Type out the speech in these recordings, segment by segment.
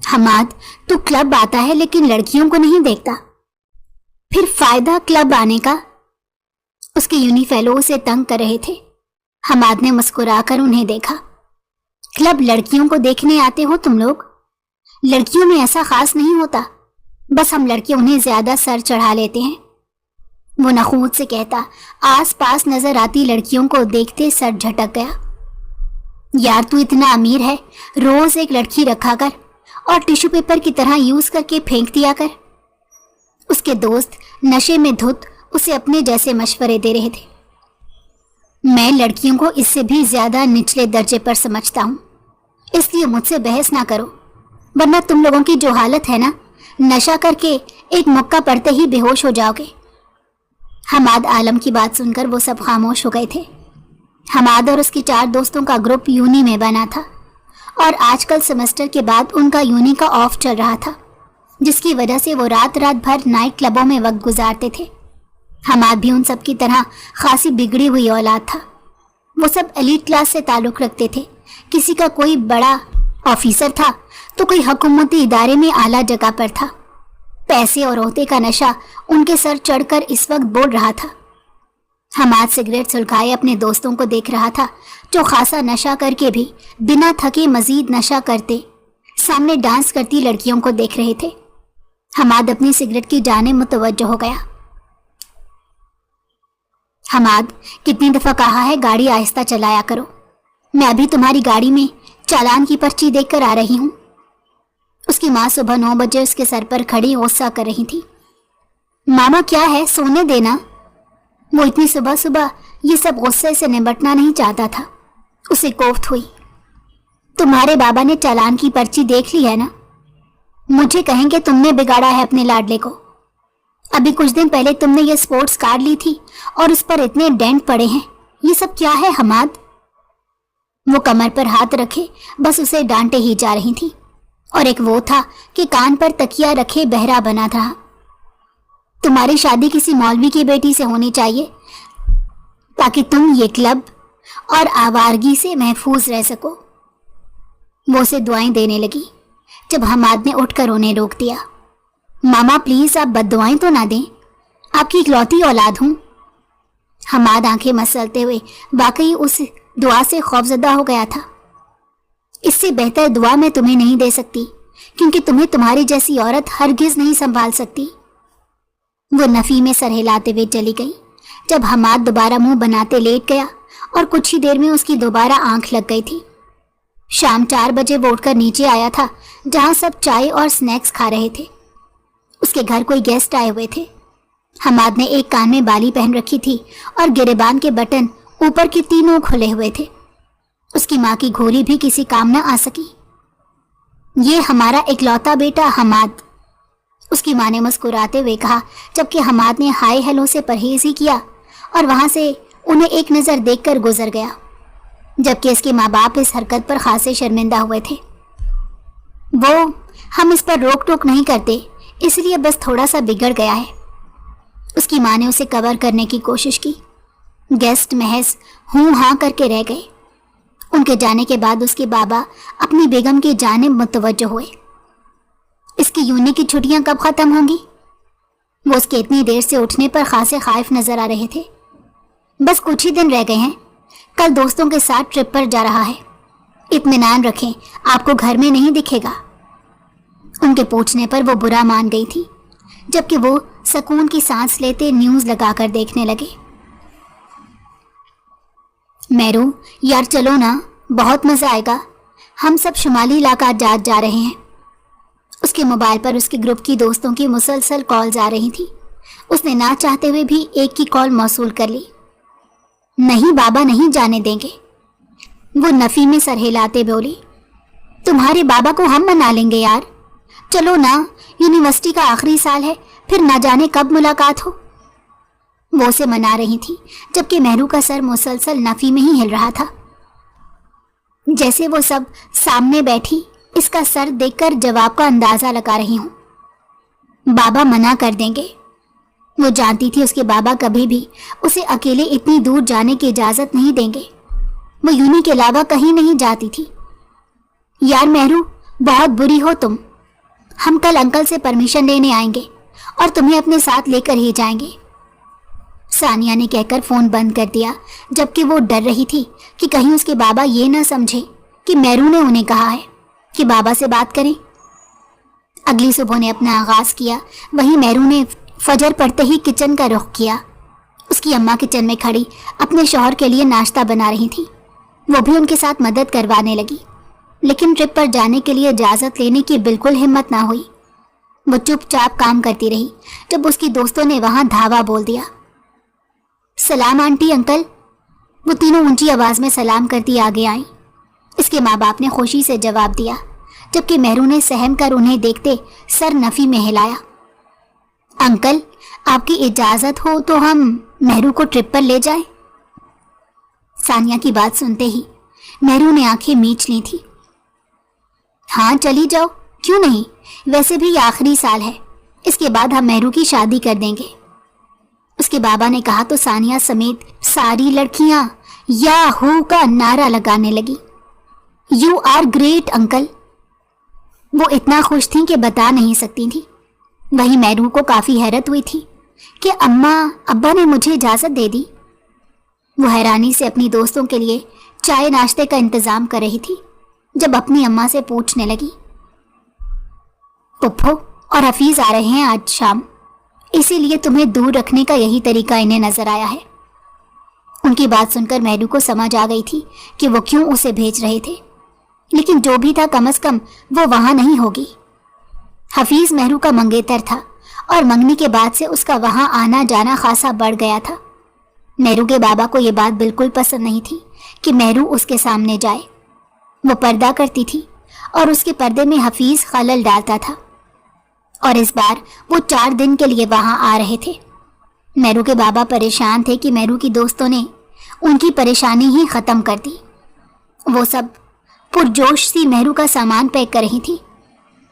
हमाद, तू क्लब आता है लेकिन लड़कियों को नहीं देखता, फिर फायदा क्लब आने का? उसके यूनी फेलो उसे तंग कर रहे थे। हमाद ने मुस्कुराकर उन्हें देखा। क्लब लड़कियों को देखने आते हो तुम लोग? लड़कियों में ऐसा खास नहीं होता, बस हम लड़के उन्हें ज्यादा सर चढ़ा लेते हैं, वो नखूद से कहता। आस पास नजर आती लड़कियों को देखते सर झटक गया। यार तू इतना अमीर है, रोज एक लड़की रखा कर और टिश्यू पेपर की तरह यूज करके फेंक दिया कर। उसके दोस्त नशे में धुत उसे अपने जैसे मशवरे दे रहे थे। मैं लड़कियों को इससे भी ज्यादा निचले दर्जे पर समझता हूँ, इसलिए मुझसे बहस ना करो, वरना तुम लोगों की जो हालत है ना, नशा करके एक मौका पड़ते ही बेहोश हो जाओगे। हमाद आलम की बात सुनकर वो सब खामोश हो गए थे। हमाद और उसके 4 दोस्तों का ग्रुप यूनी में बना था और आजकल सेमेस्टर के बाद उनका यूनी का ऑफ चल रहा था, जिसकी वजह से वो रात भर नाइट क्लबों में वक्त गुजारते थे। हमाद भी उन सब की तरह खासी बिगड़ी हुई औलाद था। वो सब एलीट क्लास से ताल्लुक़ रखते थे। किसी का कोई बड़ा ऑफिसर था तो कोई हुकूमती इदारे में आला जगह पर था। पैसे और ओहदे का नशा उनके सर चढ़कर इस वक्त बोल रहा था। हमाद सिगरेट सुलगाए अपने दोस्तों को देख रहा था, जो खासा नशा करके भी बिना थके मजीद नशा करते सामने डांस करती लड़कियों को देख रहे थे। हमाद अपनी सिगरेट की जाने मुतवज्जो हो गया। हमाद, कितनी दफा कहा है गाड़ी आहिस्ता चलाया करो, मैं अभी तुम्हारी गाड़ी में चालान की पर्ची देखकर आ रही हूँ। उसकी माँ सुबह 9 बजे उसके सर पर खड़ी गुस्सा कर रही थी। मामा क्या है, सोने देना। वो इतनी सुबह सुबह ये सब गुस्से से निपटना नहीं चाहता था। उसे कोफ्त हुई। तुम्हारे बाबा ने चालान की पर्ची देख ली है ना? मुझे कहेंगे तुमने बिगाड़ा है अपने लाडले को। अभी कुछ दिन पहले तुमने ये स्पोर्ट्स कार ली थी और उस पर इतने डेंट पड़े हैं। ये सब क्या है हमाद? वो कमर पर हाथ रखे बस उसे डांटे ही जा रही थी। और एक वो था कि कान पर तकिया रखे बहरा बना था। तुम्हारी शादी किसी मौलवी की बेटी से होनी चाहिए ताकि तुम ये क्लब और आवारगी से महफूज रह सको। वो उसे दुआएं देने लगी जब हमाद ने उठकर उन्हें रोक दिया। मामा प्लीज आप बद्दुआएं तो ना दें, आपकी इकलौती औलाद हूं। हमाद आंखें मसलते हुए वाकई उस दुआ से खौफजदा हो गया था। इससे बेहतर दुआ मैं तुम्हें नहीं दे सकती, क्योंकि तुम्हें तुम्हारी जैसी औरत हरगिज नहीं संभाल सकती। वो नफी में सर हिलाते हुए चली गई। जब हमाद दोबारा मुंह बनाते लेट गया और कुछ ही देर में उसकी दोबारा आंख लग गई थी। शाम 4 बजे वो उठकर नीचे आया था, जहां सब चाय और स्नैक्स खा रहे थे। उसके घर कोई गेस्ट आए हुए थे। हमाद ने एक कान में बाली पहन रखी थी और गिरेबान के बटन ऊपर के तीनों खुले हुए थे। उसकी माँ की घोरी भी किसी काम न आ सकी। ये हमारा इकलौता बेटा हमाद, उसकी माँ ने मुस्कुराते हुए कहा, जबकि हमाद ने हाय हेलो से परहेज ही किया और वहां से उन्हें एक नज़र देखकर गुजर गया, जबकि इसके माँ बाप इस हरकत पर खासे शर्मिंदा हुए थे। वो हम इस पर रोक टोक नहीं करते, इसलिए बस थोड़ा सा बिगड़ गया है। उसकी माँ ने उसे कवर करने की कोशिश की। गेस्ट महज हूँ हाँ करके रह गए। उनके जाने के बाद उसके बाबा अपनी बेगम की जानिब मुतवज्जो हुए। इसकी यूनी की छुट्टियां कब खत्म होंगी? वो उसके इतनी देर से उठने पर खासे खाइफ नजर आ रहे थे। बस कुछ ही दिन रह गए हैं, कल दोस्तों के साथ ट्रिप पर जा रहा है। इत्मीनान रखें, आपको घर में नहीं दिखेगा। उनके पूछने पर वो बुरा मान गई थी, जबकि वो सुकून की सांस लेते न्यूज़ लगाकर देखने लगे। मेरू यार चलो ना, बहुत मज़ा आएगा। हम सब शुमाली इलाका जा रहे हैं। उसके मोबाइल पर उसके ग्रुप की दोस्तों की मुसलसल कॉल्स आ रही थी। उसने ना चाहते हुए भी एक की कॉल मौसूल कर ली। नहीं बाबा नहीं जाने देंगे, वो नफ़ी में सर हिलाते बोली। तुम्हारे बाबा को हम मना लेंगे यार, चलो ना, यूनिवर्सिटी का आखिरी साल है, फिर ना जाने कब मुलाकात हो। वो उसे मना रही थी, जबकि मेहरू का सर मुसलसल नफ़ी में ही हिल रहा था। जैसे वो सब सामने बैठी इसका सर देखकर जवाब का अंदाजा लगा रही हूँ। बाबा मना कर देंगे। वो जानती थी उसके बाबा कभी भी उसे अकेले इतनी दूर जाने की इजाज़त नहीं देंगे। वो यूनी के अलावा कहीं नहीं जाती थी। यार मेहरू बहुत बुरी हो तुम, ہم کل انکل سے پرمیشن لینے آئیں گے اور تمہیں اپنے ساتھ لے کر ہی جائیں گے۔ ثانیہ نے کہہ کر فون بند کر دیا، جبکہ وہ ڈر رہی تھی کہ کہیں اس کے بابا یہ نہ سمجھے کہ میرو نے انہیں کہا ہے کہ بابا سے بات کریں۔ اگلی صبح نے اپنا آغاز کیا۔ وہیں میرو نے فجر پڑتے ہی کچن کا رخ کیا۔ اس کی اماں کچن میں کھڑی اپنے شوہر کے لیے ناشتہ بنا رہی تھی۔ وہ بھی ان کے ساتھ مدد کروانے لگی، لیکن ٹرپ پر جانے کے لیے اجازت لینے کی بالکل ہمت نہ ہوئی۔ وہ چپ چاپ کام کرتی رہی جب اس کی دوستوں نے وہاں دھاوا بول دیا۔ سلام آنٹی، انکل۔ وہ تینوں اونچی آواز میں سلام کرتی آگے آئیں۔ اس کے ماں باپ نے خوشی سے جواب دیا، جبکہ میرو نے سہم کر انہیں دیکھتے سر نفی میں ہلایا۔ انکل، آپ کی اجازت ہو تو ہم میرو کو ٹرپ پر لے جائیں؟ ثانیہ کی بات سنتے ہی میرو نے آنکھیں میچ لی تھی۔ ہاں چلی جاؤ، کیوں نہیں؟ ویسے بھی یہ آخری سال ہے، اس کے بعد ہم میرو کی شادی کر دیں گے۔ اس کے بابا نے کہا تو ثانیہ سمیت ساری لڑکیاں یاہو کا نعرہ لگانے لگی۔ You are great uncle. وہ اتنا خوش تھیں کہ بتا نہیں سکتی تھی۔ وہیں میرو کو کافی حیرت ہوئی تھی کہ اماں ابا نے مجھے اجازت دے دی۔ وہ حیرانی سے اپنی دوستوں کے لیے چائے ناشتے کا انتظام کر رہی تھی جب اپنی اماں سے پوچھنے لگی، پپھو اور حفیظ آ رہے ہیں آج شام، اسی لیے تمہیں دور رکھنے کا یہی طریقہ انہیں نظر آیا ہے۔ ان کی بات سن کر میرو کو سمجھ آ گئی تھی کہ وہ کیوں اسے بھیج رہے تھے، لیکن جو بھی تھا کم از کم وہ وہاں نہیں ہوگی۔ حفیظ میرو کا منگیتر تھا اور منگنی کے بعد سے اس کا وہاں آنا جانا خاصا بڑھ گیا تھا۔ میرو کے بابا کو یہ بات بالکل پسند نہیں تھی کہ میرو اس کے سامنے جائے۔ وہ پردہ کرتی تھی اور اس کے پردے میں حفیظ خلل ڈالتا تھا، اور اس بار وہ 4 دن کے لیے وہاں آ رہے تھے۔ میرو کے بابا پریشان تھے کہ میرو کی دوستوں نے ان کی پریشانی ہی ختم کر دی۔ وہ سب پرجوش سی میرو کا سامان پیک کر رہی تھی۔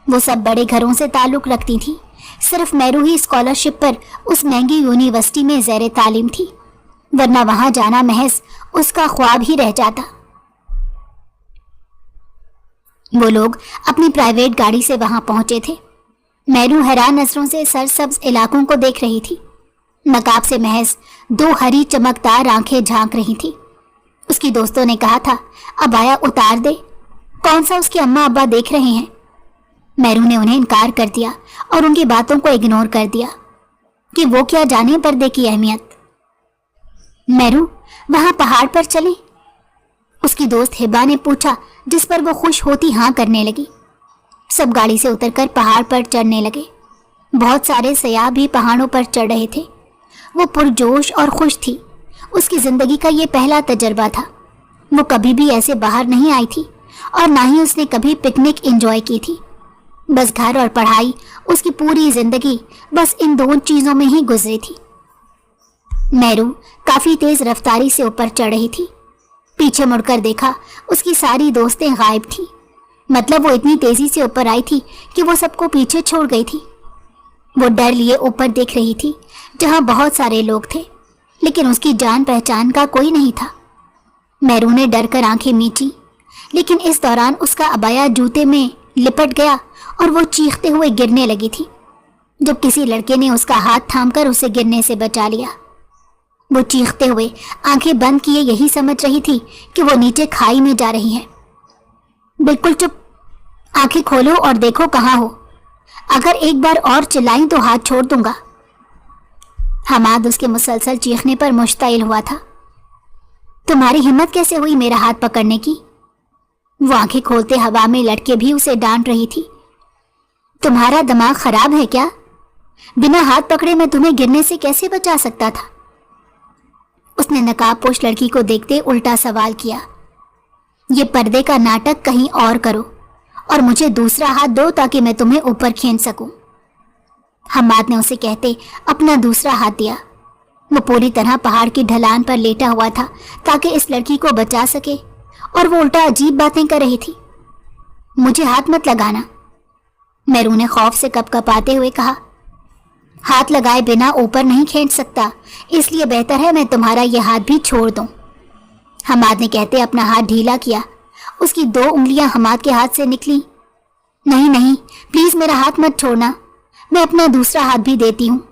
وہ سب بڑے گھروں سے تعلق رکھتی تھی، صرف میرو ہی اسکالرشپ پر اس مہنگی یونیورسٹی میں زیر تعلیم تھی، ورنہ وہاں جانا محض اس کا خواب ہی رہ جاتا۔ وہ لوگ اپنی پرائیویٹ گاڑی سے وہاں پہنچے تھے۔ میرو حیران نظروں سے سرسبز علاقوں کو دیکھ رہی تھی۔ نقاب سے محض 2 ہری چمکدار آنکھیں جھانک رہی تھی۔ اس کی دوستوں نے کہا تھا ابایا اتار دے، کون سا اس کے اماں ابا دیکھ رہے ہیں۔ میرو نے انہیں انکار کر دیا اور ان کی باتوں کو اگنور کر دیا کہ وہ کیا جانے پردے کی اہمیت۔ میرو، وہاں پہاڑ پر چلیں؟ اس کی دوست ہبا نے پوچھا، جس پر وہ خوش ہوتی ہاں کرنے لگی۔ سب گاڑی سے اتر کر پہاڑ پر چڑھنے لگے۔ بہت سارے سیاح بھی پہاڑوں پر چڑھ رہے تھے۔ وہ پرجوش اور خوش تھی۔ اس کی زندگی کا یہ پہلا تجربہ تھا۔ وہ کبھی بھی ایسے باہر نہیں آئی تھی اور نہ ہی اس نے کبھی پکنک انجوائے کی تھی۔ بس گھر اور پڑھائی، اس کی پوری زندگی بس ان 2 چیزوں میں ہی گزری تھی۔ میرو کافی تیز رفتاری سے اوپر چڑھ رہی تھی۔ پیچھے مڑ کر دیکھا، اس کی ساری دوستیں غائب تھیں۔ مطلب وہ اتنی تیزی سے اوپر آئی تھی کہ وہ سب کو پیچھے چھوڑ گئی تھی۔ وہ ڈر لیے اوپر دیکھ رہی تھی جہاں بہت سارے لوگ تھے، لیکن اس کی جان پہچان کا کوئی نہیں تھا۔ میرو نے ڈر کر آنکھیں میچی، لیکن اس دوران اس کا عبایا جوتے میں لپٹ گیا اور وہ چیختے ہوئے گرنے لگی تھی، جب کسی لڑکے نے اس کا ہاتھ تھام کر اسے گرنے سے بچا لیا۔ وہ چیختے ہوئے آنکھیں بند کیے یہی سمجھ رہی تھی کہ وہ نیچے کھائی میں جا رہی ہے۔ بالکل چپ، آنکھیں کھولو اور دیکھو کہاں ہو، اگر ایک بار اور چلائیں تو ہاتھ چھوڑ دوں گا۔ حماد اس کے مسلسل چیخنے پر مشتعل ہوا تھا۔ تمہاری ہمت کیسے ہوئی میرا ہاتھ پکڑنے کی؟ وہ آنکھیں کھولتے ہوا میں لٹکے بھی اسے ڈانٹ رہی تھی۔ تمہارا دماغ خراب ہے کیا؟ بنا ہاتھ پکڑے میں تمہیں گرنے سے کیسے بچا سکتا تھا؟ اس نے نقاب پوش لڑکی کو دیکھتے الٹا سوال کیا۔ یہ پردے کا ناٹک کہیں اور کرو اور مجھے دوسرا ہاتھ دو تاکہ میں تمہیں اوپر کھینچ سکوں۔ حماد نے اسے کہتے اپنا دوسرا ہاتھ دیا۔ وہ پوری طرح پہاڑ کی ڈھلان پر لیٹا ہوا تھا تاکہ اس لڑکی کو بچا سکے، اور وہ الٹا عجیب باتیں کر رہی تھی۔ مجھے ہاتھ مت لگانا، میرو نے خوف سے کپ کپاتے ہوئے کہا۔ ہاتھ لگائے بنا اوپر نہیں کھینچ سکتا، اس لیے بہتر ہے میں تمہارا یہ ہاتھ بھی چھوڑ دوں۔ حماد نے کہتے اپنا ہاتھ ڈھیلا کیا۔ اس کی 2 انگلیاں حماد کے ہاتھ سے نکلی۔ नहीं नहीं, प्लीज मेरा हाथ मत छोड़ना, मैं अपना दूसरा हाथ भी देती हूँ।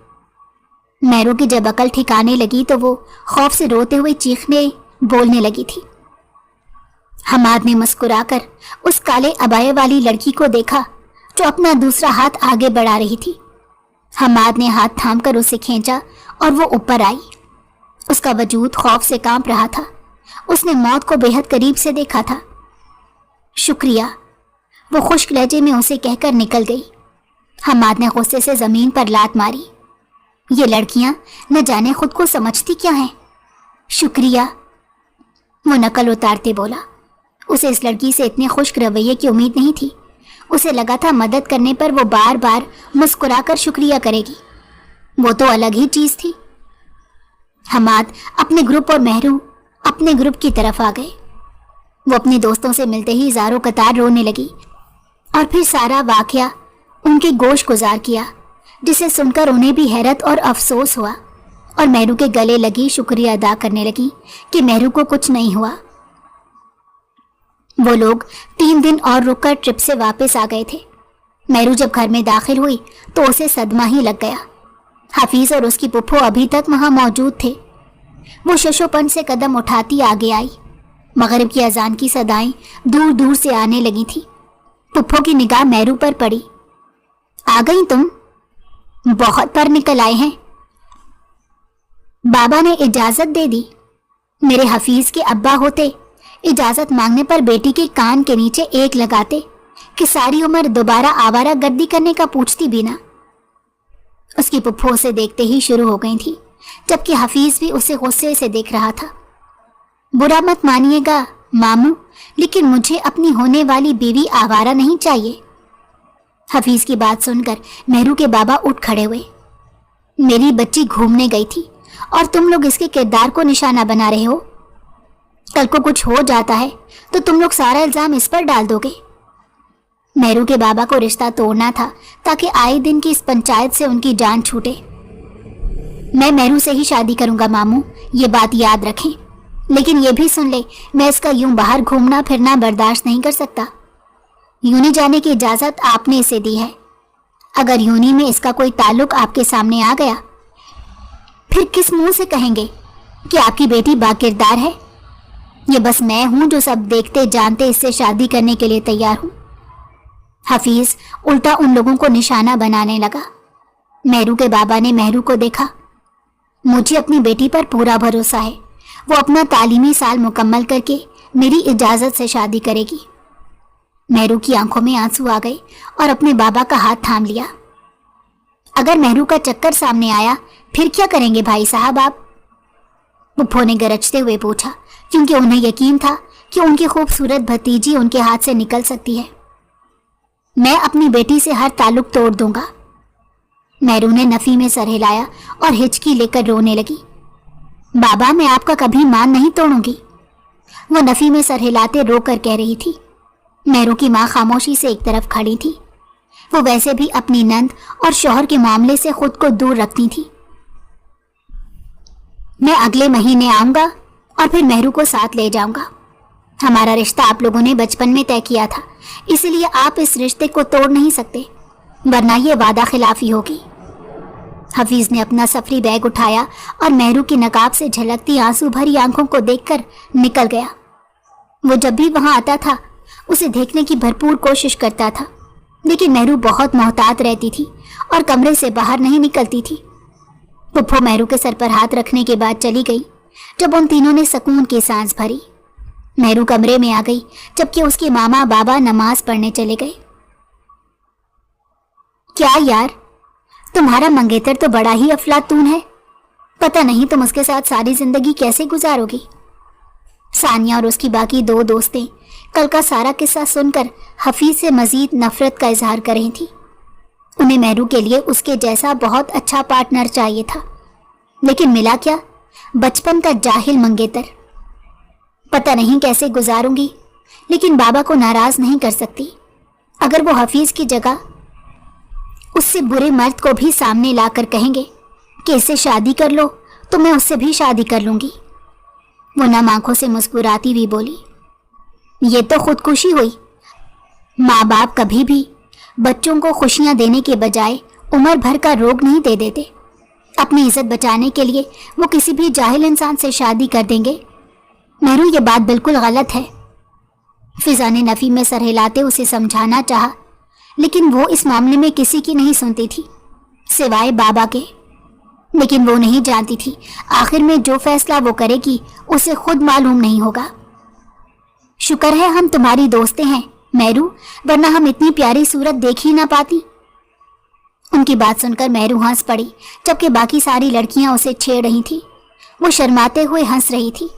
मेहरू की जब अकल ठिकाने लगी तो वो खौफ से रोते हुए चीखने बोलने लगी थी। हमाद ने मुस्कुराकर उस काले अबाये वाली लड़की को देखा जो अपना दूसरा हाथ आगे बढ़ा रही थी। हमाद ने हाथ थामकर उसे खींचा और वो ऊपर आई। उसका वजूद खौफ से कांप रहा था। उसने मौत को बेहद करीब से देखा था। शुक्रिया, वो खुश्क लहजे में उसे कहकर निकल गई। हमाद ने गुस्से से जमीन पर लात मारी। ये लड़कियां न जाने खुद को समझती क्या हैं। शुक्रिया, वो नकल उतारते बोला। उसे इस लड़की से इतने खुश्क रवैये की उम्मीद नहीं थी। उसे लगा था मदद करने पर वो बार बार मुस्कुराकर शुक्रिया करेगी। वो तो अलग ही चीज थी। हमाद अपने ग्रुप और मेहरू अपने ग्रुप की तरफ आ गए। वो अपने दोस्तों से मिलते ही ज़ारो कतार रोने लगी और फिर सारा वाकया उनके गोश गुजार किया, जिसे सुनकर उन्हें भी हैरत और अफसोस हुआ और मेहरू के गले लगी शुक्रिया अदा करने लगी कि मेहरू को कुछ नहीं हुआ। वो लोग 3 दिन और रुककर ट्रिप से वापस आ गए थे। मेहरू जब घर में दाखिल हुई तो उसे सदमा ही लग गया। हफीज और उसकी पुप्पो अभी तक वहां मौजूद थे। वो शशोपन से कदम उठाती आगे आई। मगरिब की अजान की सदाएं दूर दूर से आने लगी थी। पुप्पो की निगाह मेहरू पर पड़ी। आ गई तुम? बहुत पर निकल आए हैं। बाबा ने इजाजत दे दी। मेरे हफीज के अब्बा होते, इजाजत मांगने पर बेटी के कान के नीचे एक लगाते कि सारी उम्र दोबारा आवारा गर्दी करने का पूछती भी ना। उसकी पुप्पो उसे देखते ही शुरू हो गई थी, जबकि हफीज भी उसे गुस्से से देख रहा था। बुरा मत मानिएगा मामू, लेकिन मुझे अपनी होने वाली बीवी आवारा नहीं चाहिए। हफीज की बात सुनकर मेहरू के बाबा उठ खड़े हुए। मेरी बच्ची घूमने गई थी और तुम लोग इसके किरदार को निशाना बना रहे हो। कल को कुछ हो जाता है तो तुम लोग सारा इल्जाम इस पर डाल दोगे। मेहरू के बाबा को रिश्ता तोड़ना था ताकि आए दिन की इस पंचायत से उनकी जान छूटे। मैं मेहरू से ही शादी करूंगा मामू, ये बात याद रखें। लेकिन ये भी सुन ले, मैं इसका यूं बाहर घूमना फिरना बर्दाश्त नहीं कर सकता। यूनी जाने की इजाजत आपने इसे दी है। अगर यूनी में इसका कोई ताल्लुक आपके सामने आ गया, फिर किस मुंह से कहेंगे कि आपकी बेटी बाकिरदार है? ये बस मैं हूं जो सब देखते जानते इससे शादी करने के लिए तैयार हूं। हफीज उल्टा उन लोगों को निशाना बनाने लगा। मेहरू के बाबा ने मेहरू को देखा। मुझे अपनी बेटी पर पूरा भरोसा है। वो अपना तालीमी साल मुकम्मल करके मेरी इजाजत से शादी करेगी। मेहरू की आंखों में आंसू आ गए और अपने बाबा का हाथ थाम लिया। अगर मेहरू का चक्कर सामने आया फिर क्या करेंगे भाई साहब आप? पुप्पो ने गरजते हुए पूछा, क्योंकि उन्हें यकीन था कि उनकी खूबसूरत भतीजी उनके हाथ से निकल सकती है। मैं अपनी बेटी से हर ताल्लुक तोड़ दूंगा। मेहरू ने नफी में सर हिलाया और हिचकी लेकर रोने लगी। बाबा, मैं आपका कभी मान नहीं तोड़ूंगी। वो नफी में सर हिलाते रोकर कह रही थी। मेहरू की माँ खामोशी से एक तरफ खड़ी थी। वो वैसे भी अपनी नंद और शौहर के मामले से खुद को दूर रखती थी। मैं अगले महीने आऊंगा और फिर मेहरू को साथ ले जाऊंगा। हमारा रिश्ता आप लोगों ने बचपन में तय किया था, इसलिए आप इस रिश्ते को तोड़ नहीं सकते, वरना ये वादा खिलाफी होगी। हफीज ने अपना सफरी बैग उठाया और मेहरू की नकाब से झलकती आंसू भरी आंखों को देखकर निकल गया। वो जब भी वहां आता था उसे देखने की भरपूर कोशिश करता था, लेकिन मेहरू बहुत मोहतात रहती थी और कमरे से बाहर नहीं निकलती थी। पुप्पो मेहरू के सर पर हाथ रखने के बाद चली गई। जब उन तीनों ने सुकून की सांस भरी, मेहरू कमरे में आ गई, जबकि उसके मामा बाबा नमाज पढ़ने चले गए। क्या यार, तुम्हारा मंगेतर तो बड़ा ही अफलातून है। पता नहीं तुम उसके साथ सारी जिंदगी कैसे गुजारोगी। सानिया और उसकी बाकी 2 दोस्तें कल का सारा किस्सा सुनकर हफीज से मजीद नफरत का इजहार कर रही थी। उन्हें मेहरू के लिए उसके जैसा बहुत अच्छा पार्टनर चाहिए था, लेकिन मिला क्या? बचपन का जाहिल मंगेतर। पता नहीं कैसे गुजारूंगी, लेकिन बाबा को नाराज नहीं कर सकती। अगर वो हफीज की जगह उससे बुरे मर्द को भी सामने लाकर कहेंगे कि इससे शादी कर लो, तो मैं उससे भी शादी कर लूंगी। वो नम आंखों से मुस्कुराती हुई बोली, ये तो खुदकुशी हुई। माँ बाप कभी भी बच्चों को खुशियां देने के बजाय उम्र भर का रोग नहीं दे देते। अपनी इज्जत बचाने के लिए वो किसी भी जाहिल इंसान से शादी कर देंगे। मेहरू, ये बात बिल्कुल गलत है। फिजा ने नफी में सर हिलाते उसे समझाना चाहा, लेकिन वो इस मामले में किसी की नहीं सुनती थी सिवाय बाबा के। लेकिन वो नहीं जानती थी आखिर में जो फैसला वो करेगी उसे खुद मालूम नहीं होगा। शुक्र है हम तुम्हारी दोस्तें हैं मेहरू, वरना हम इतनी प्यारी सूरत देख ही ना पाती। उनकी बात सुनकर मेहरू हंस पड़ी, जबकि बाकी सारी लड़कियां उसे छेड़ रही थी। वो शर्माते हुए हंस रही थी।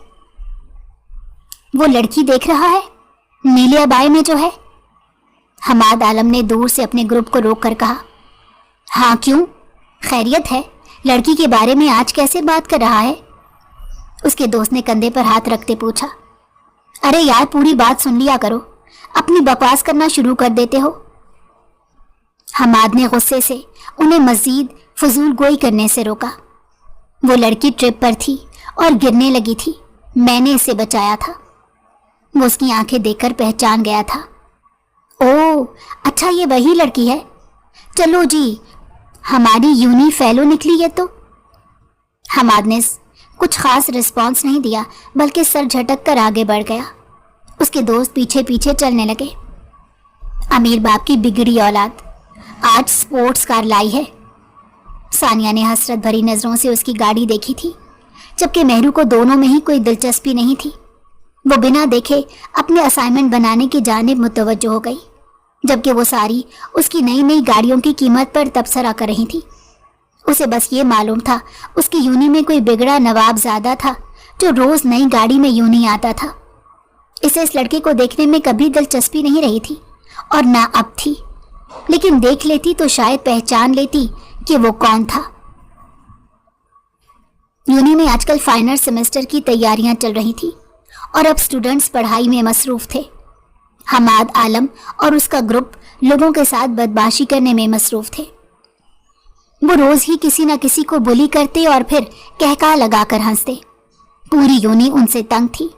वो लड़की देख रहा है नीले अबाए में जो है? हमाद आलम ने दूर से अपने ग्रुप को रोक कर कहा। हाँ, क्यों? खैरियत है? लड़की के बारे में आज कैसे बात कर रहा है? उसके दोस्त ने कंधे पर हाथ रखते पूछा। अरे यार, पूरी बात सुन लिया करो, अपनी बकवास करना शुरू कर देते हो। हमाद ने गुस्से से उन्हें मजीद फजूल गोई करने से रोका। वो लड़की ट्रिप पर थी और गिरने लगी थी। मैंने इसे बचाया था। वो उसकी आंखें देखकर पहचान गया था। ओह, अच्छा, ये वही लड़की है। चलो जी, हमारी यूनी फेलो निकली है तो। हमाद ने कुछ खास रिस्पॉन्स नहीं दिया, बल्कि सर झटक कर आगे बढ़ गया। उसके दोस्त पीछे पीछे चलने लगे। अमीर बाप की बिगड़ी औलाद आज स्पोर्ट्स कार लाई है। सानिया ने हसरत भरी नजरों से उसकी गाड़ी देखी थी, जबकि मेहरू को दोनों में ही कोई दिलचस्पी नहीं थी। वो बिना देखे अपने असाइनमेंट बनाने की जानिब मुतवज्जो हो गई, जबकि वो सारी उसकी नई नई गाड़ियों की कीमत पर तबसरा कर रही थी। उसे बस ये मालूम था उसकी यूनी में कोई बिगड़ा नवाबजादा था जो रोज नई गाड़ी में यूनी आता था। इसे इस लड़के को देखने में कभी दिलचस्पी नहीं रही थी और ना अब थी, लेकिन देख लेती तो शायद पहचान लेती कि वो कौन था। यूनी में आजकल फाइनल सेमेस्टर की तैयारियां चल रही थी और अब स्टूडेंट्स पढ़ाई में मसरूफ थे। हमाद आलम और उसका ग्रुप लोगों के साथ बदमाशी करने में मसरूफ थे। वो रोज ही किसी न किसी को बुली करते और फिर कहका लगाकर हंसते। पूरी यूनी उनसे तंग थी,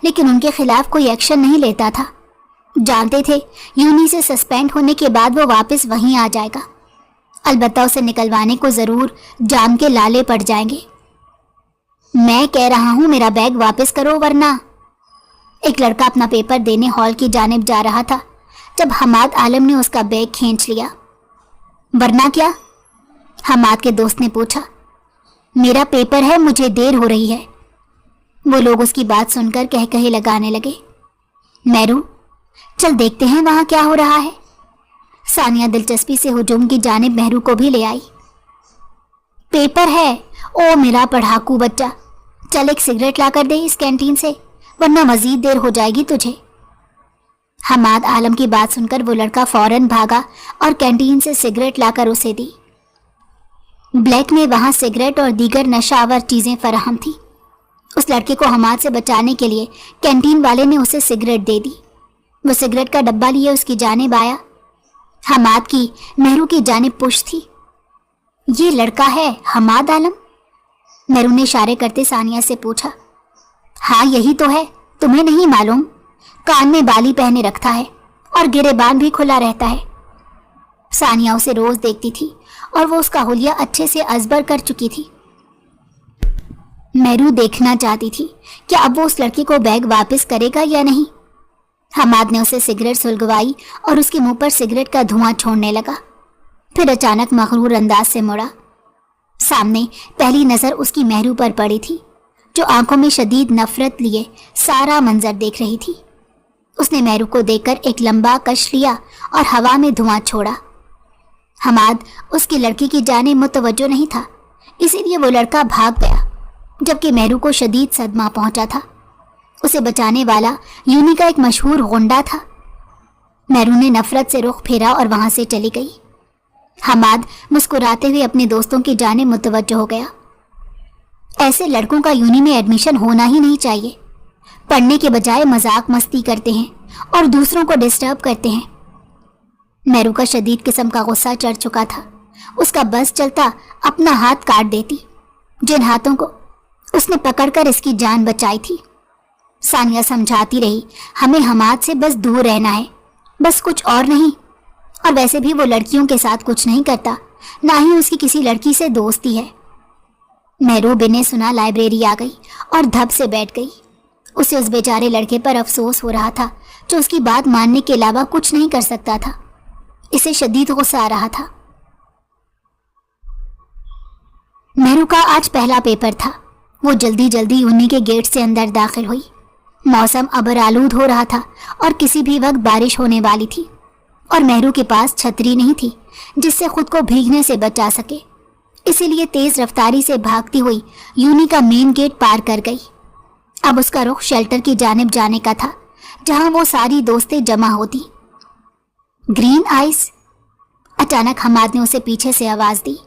लेकिन उनके खिलाफ कोई एक्शन नहीं लेता था। जानते थे यूनी से सस्पेंड होने के बाद वो वापस वहीं आ जाएगा। अलबत्ता उसे निकलवाने को जरूर जाम के लाले पड़ जाएंगे। मैं कह रहा हूं मेरा बैग वापस करो वरना। एक लड़का अपना पेपर देने हॉल की जानिब जा रहा था जब हमाद आलम ने उसका बैग खींच लिया। वरना क्या? हमाद के दोस्त ने पूछा। मेरा पेपर है, मुझे देर हो रही है। वो लोग उसकी बात सुनकर कह कहे लगाने लगे। मेहरू, चल देखते हैं वहां क्या हो रहा है। सानिया दिलचस्पी से हुजूम की जानिब मेहरू को भी ले आई। पेपर है? ओ मेरा पढ़ाकू बच्चा, चल एक सिगरेट लाकर दे इस कैंटीन से, वरना मजीद देर हो जाएगी तुझे। हमाद आलम की बात सुनकर वो लड़का फौरन भागा और कैंटीन से सिगरेट लाकर उसे दी। ब्लैक में वहां सिगरेट और दीगर नशावर चीजें फराहम थी। उस लड़के को हमाद से बचाने के लिए कैंटीन वाले ने उसे सिगरेट दे दी। वो सिगरेट का डब्बा लिए उसकी जानिब आया। हमाद की मेहरू की जानिब पुश थी। ये लड़का है हमाद आलम? मेहरू ने इशारे करते सानिया से पूछा। हाँ, यही तो है, तुम्हें नहीं मालूम? कान में बाली पहने रखता है और गिरेबान भी खुला रहता है। सानिया उसे रोज देखती थी और वो उसका हुलिया अच्छे से अजबर कर चुकी थी। मेहरू देखना चाहती थी कि अब वो उस लड़के को बैग वापस करेगा या नहीं। हमाद ने उसे सिगरेट सुलगवाई और उसके मुंह पर सिगरेट का धुआं छोड़ने लगा। फिर अचानक मगरूर अंदाज से मुड़ा। सामने पहली नजर उसकी मेहरू पर पड़ी थी, जो आंखों में शदीद नफरत लिए सारा मंजर देख रही थी। उसने मेहरू को देखकर एक लंबा कश लिया और हवा में धुआं छोड़ा। हमाद उसकी लड़की की जाने मुतवज्जो नहीं था, इसीलिए वो लड़का भाग गया, जबकि मेहरू को शदीद सदमा पहुंचा था। उसे बचाने वाला यूनी का एक मशहूर गुंडा था। मेहरू ने नफरत से रुख फेरा और वहां से चली गई। हमाद मुस्कुराते हुए अपने दोस्तों की जाने मुतवज्जो हो गया। ऐसे लड़कों का यूनी में एडमिशन होना ही नहीं चाहिए। पढ़ने के बजाय मजाक मस्ती करते हैं और दूसरों को डिस्टर्ब करते हैं। मेहरू का शदीद किस्म का गुस्सा चढ़ चुका था। उसका बस चलता अपना हाथ काट देती, जिन हाथों को उसने पकड़कर इसकी जान बचाई थी। सानिया समझाती रही, हमें हमाद से बस दूर रहना है, बस कुछ और नहीं। اور वैसे भी वो लड़कियों के साथ कुछ नहीं करता, ना ही उसकी किसी लड़की से दोस्ती है। मेहरू बिने सुना लाइब्रेरी आ गई और धब से बैठ गई। उसे उस बेचारे लड़के पर अफसोस हो रहा था जो उसकी बात मानने के अलावा कुछ नहीं कर सकता था। इसे शदीद गुस्सा आ रहा था। मेहरू का आज पहला पेपर था। वो जल्दी जल्दी यूनी के गेट से अंदर दाखिल हुई। मौसम अबर आलूद हो रहा था और किसी भी वक्त बारिश होने वाली थी, और मेहरू के पास छतरी नहीं थी जिससे खुद को भीगने से बचा सके। इसीलिए तेज रफ्तारी से भागती हुई यूनी का मेन गेट पार कर गई। अब उसका रुख शेल्टर की जानिब जाने का था, जहां वो सारी दोस्तें जमा होती। ग्रीन आइस, अचानक हमाद ने उसे पीछे से आवाज दी।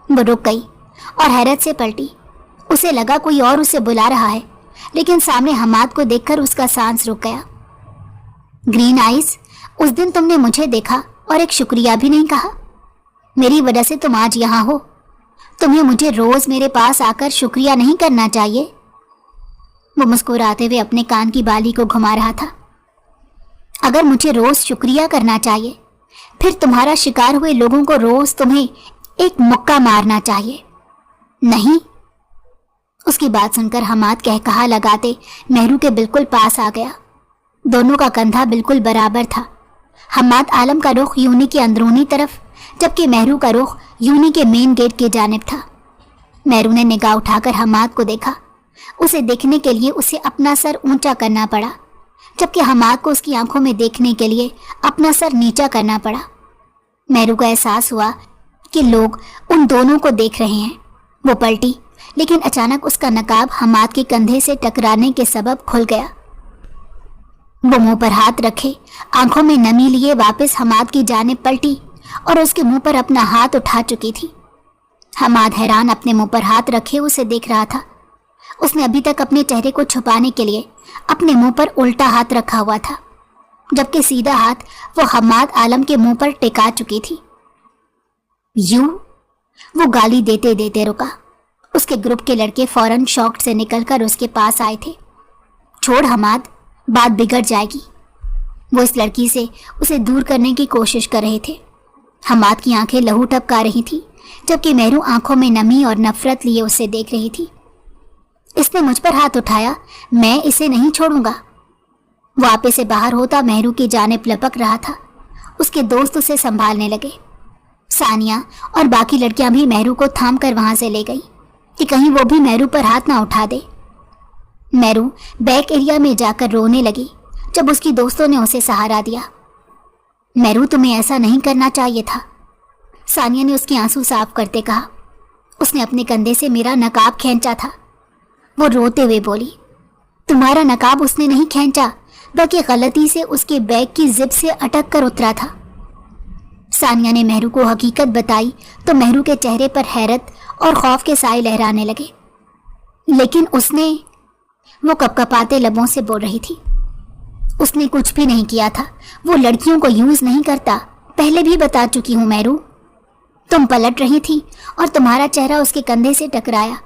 वो रुक गई और हैरत से पलटी। उसे लगा कोई और उसे बुला रहा है, लेकिन सामने हमाद को देखकर उसका सांस रुक गया। ग्रीन आइस, उस दिन तुमने मुझे देखा और एक शुक्रिया भी नहीं कहा। मेरी वजह से तुम आज यहाँ हो। तुम्हें मुझे रोज मेरे पास आकर शुक्रिया नहीं करना चाहिए। वो मुस्कुराते हुए अपने कान की बाली को घुमा रहा था। अगर मुझे रोज शुक्रिया करना चाहिए, फिर तुम्हारा शिकार हुए लोगों को रोज तुम्हें एक मुक्का मारना चाहिए, नहीं? उसकी बात सुनकर हमाद कहकहा लगाते मेहरू के बिल्कुल पास आ गया। दोनों का कंधा बिल्कुल बराबर था। हमाद आलम का रुख यूनी की अंदरूनी तरफ, जबकि मेहरू का रुख यूनी के मेन गेट की जानिब था। मेहरू ने निगाह उठाकर हमाद को देखा। उसे देखने के लिए उसे अपना सर ऊंचा करना पड़ा, जबकि हमाद को उसकी आंखों में देखने के लिए अपना सर नीचा करना पड़ा। मेहरू को एहसास हुआ कि लोग उन दोनों को देख रहे हैं। वो पलटी, लेकिन अचानक उसका नकाब हमाद के कंधे से टकराने के सबब खुल गया। वो मुंह पर हाथ रखे, आंखों में नमी लिए वापस हमाद की जानिब पलटी और उसके मुंह पर अपना हाथ उठा चुकी थी। हमाद हैरान अपने मुंह पर हाथ रखे उसे देख रहा था। उसने अभी तक अपने चेहरे को छुपाने के लिए अपने मुंह पर उल्टा हाथ रखा हुआ था, जबकि सीधा हाथ वो हमाद आलम के मुंह पर टिका चुकी थी। यूं? वो गाली देते देते रुका। उसके ग्रुप के लड़के फौरन शॉक्ड से निकलकर उसके पास आए थे। छोड़ हमाद, बात बिगड़ जाएगी। वो इस लड़की से उसे दूर करने की कोशिश कर रहे थे। हमाद की आंखें लहू टपका रही थी, जबकि मेहरू आंखों में नमी और नफरत लिए उसे देख रही थी। इसने मुझ पर हाथ उठाया, मैं इसे नहीं छोड़ूंगा। वो आपे से बाहर होता मेहरू की जानिब लपक रहा था। उसके दोस्त उसे संभालने लगे। सानिया और बाकी लड़कियां भी मेहरू को थाम कर वहां से ले गई कि कहीं वो भी मेहरू पर हाथ ना उठा दे। मेहरू बैक एरिया में जाकर रोने लगी जब उसकी दोस्तों ने उसे सहारा दिया। मेहरू, तुम्हें ऐसा नहीं करना चाहिए था, सानिया ने उसके आंसू साफ करते कहा। उसने अपने कंधे से मेरा नकाब खींचा था। वो रोते हुए बोली, तुम्हारा नकाब उसने नहीं खींचा, बल्कि गलती से उसके बैग की जिप से अटक कर उतरा था। सानिया ने मेहरू को हकीकत बताई तो मेहरू के चेहरे पर हैरत और खौफ के साए लहराने लगे। लेकिन उसने, वो कपकपाते लबों से बोल रही थी, उसने कुछ भी नहीं किया था। वो लड़कियों को यूज नहीं करता, पहले भी बता चुकी हूं मेहरू। तुम पलट रही थी और तुम्हारा चेहरा उसके कंधे से टकराया।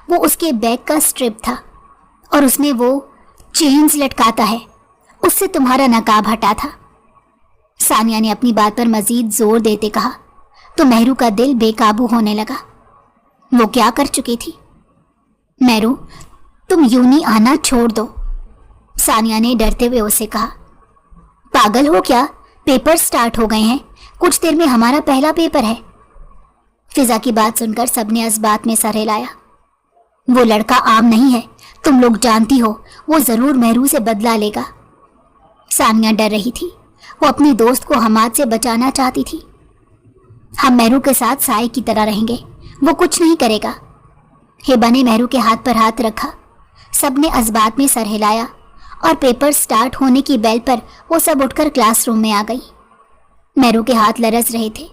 वो उसके बैग का स्ट्रिप था और उसमें वो चेन्स लटकाता है, उससे तुम्हारा नकाब हटा था। सानिया ने अपनी बात पर मजीद जोर देते कहा तो मेहरू का दिल बेकाबू होने लगा। वो क्या कर चुकी थी? मेहरू, तुम यूनी आना छोड़ दो, सानिया ने डरते हुए उसे कहा। पागल हो क्या? पेपर स्टार्ट हो गए हैं, कुछ देर में हमारा पहला पेपर है। फिजा की बात सुनकर सबने इस बात में सर हिलाया। वो लड़का आम नहीं है, तुम लोग जानती हो, वो जरूर मेहरू से बदला लेगा। सानिया डर रही थी। वो अपनी दोस्त को हमाद से बचाना चाहती थी। हम मेहरू के साथ साए की तरह रहेंगे, वो कुछ नहीं करेगा। हिबा ने मेहरू के हाथ पर हाथ रखा। सबने इस बात में सर हिलाया और पेपर स्टार्ट होने की बेल पर वो सब उठकर क्लासरूम में आ गई। मेहरू के हाथ लरस रहे थे।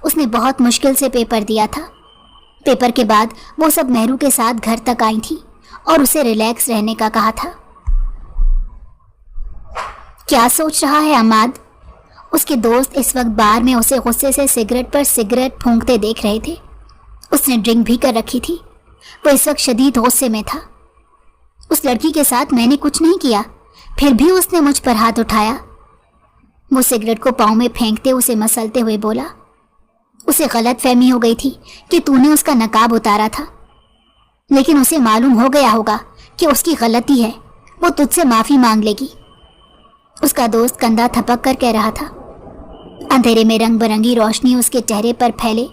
उसने बहुत मुश्किल से पेपर दिया था। पेपर के बाद वो सब मेहरू के साथ घर तक आई थी और उसे रिलैक्स रहने का कहा था। क्या सोच रहा है हमाद? उसके दोस्त इस वक्त बार में उसे गुस्से से सिगरेट पर सिगरेट फूंकते देख रहे थे। उसने ड्रिंक भी कर रखी थी। वो इस वक्त शदीद गुस्से में था। उस लड़की के साथ मैंने कुछ नहीं किया, फिर भी उसने मुझ पर हाथ उठाया। वो सिगरेट को पाँव में फेंकते उसे मसलते हुए बोला। उसे गलत फहमी हो गई थी कि तूने उसका नकाब उतारा था, लेकिन उसे मालूम हो गया होगा कि उसकी गलती है, वो तुझसे माफी मांग लेगी। उसका दोस्त कंधा थपक कर कह रहा था। अंधेरे में रंग बिरंगी रोशनी उसके चेहरे पर फैले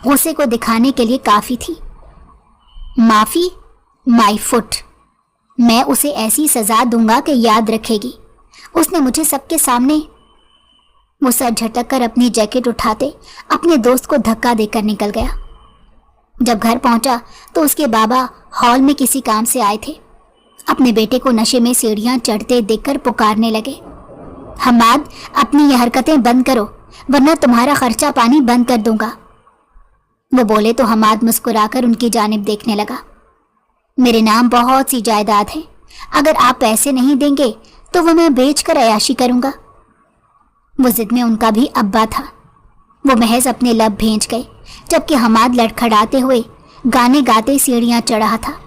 गुस्से को दिखाने के लिए काफी थी। माफी? My foot. मैं उसे ऐसी सजा दूंगा कि याद रखेगी। उसने मुझे सबके सामने। वो सर झटक कर अपनी जैकेट उठाते अपने दोस्त को धक्का देकर निकल गया। जब घर पहुंचा तो उसके बाबा हॉल में किसी काम से आए थे। अपने बेटे को नशे में सीढ़ियां चढ़ते देखकर पुकारने लगे, हमाद, अपनी ये हरकतें बंद करो वरना तुम्हारा खर्चा पानी बंद कर दूंगा। वो बोले तो हमाद मुस्कुराकर उनकी जानिब देखने लगा। मेरे नाम बहुत सी जायदाद है, अगर आप पैसे नहीं देंगे तो वो मैं बेचकर अयाशी करूंगा। वो जिद में उनका भी अब्बा था। वो महज अपने लब भेज गए, जबकि हमाद लड़खड़ाते हुए गाने गाते सीढ़ियां चढ़ा था।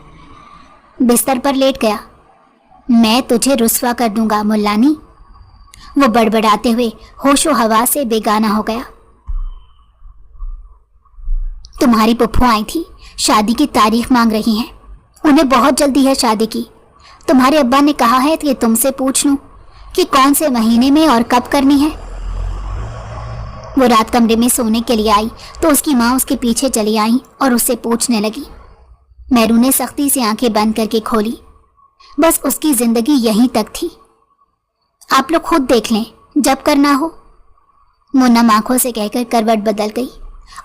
बिस्तर पर लेट गया। मैं तुझे रुस्वा कर दूंगा मुल्लानी। वो बड़बड़ाते हुए होशो हवा से बेगाना हो गया। तुम्हारी पुप्पो आई थी, शादी की तारीख मांग रही हैं। उन्हें बहुत जल्दी है शादी की। तुम्हारे अब्बा ने कहा है कि तुमसे पूछ लूं कि कौन से महीने में और कब करनी है। वो रात कमरे में सोने के लिए आई तो उसकी माँ उसके पीछे चली आई और उससे पूछने लगी। मेरू ने सख्ती से आंखें बंद करके खोली। बस उसकी जिंदगी यहीं तक थी। आप लोग खुद देख लें, जब करना हो। वो नम आंखों से कहकर करवट बदल गई।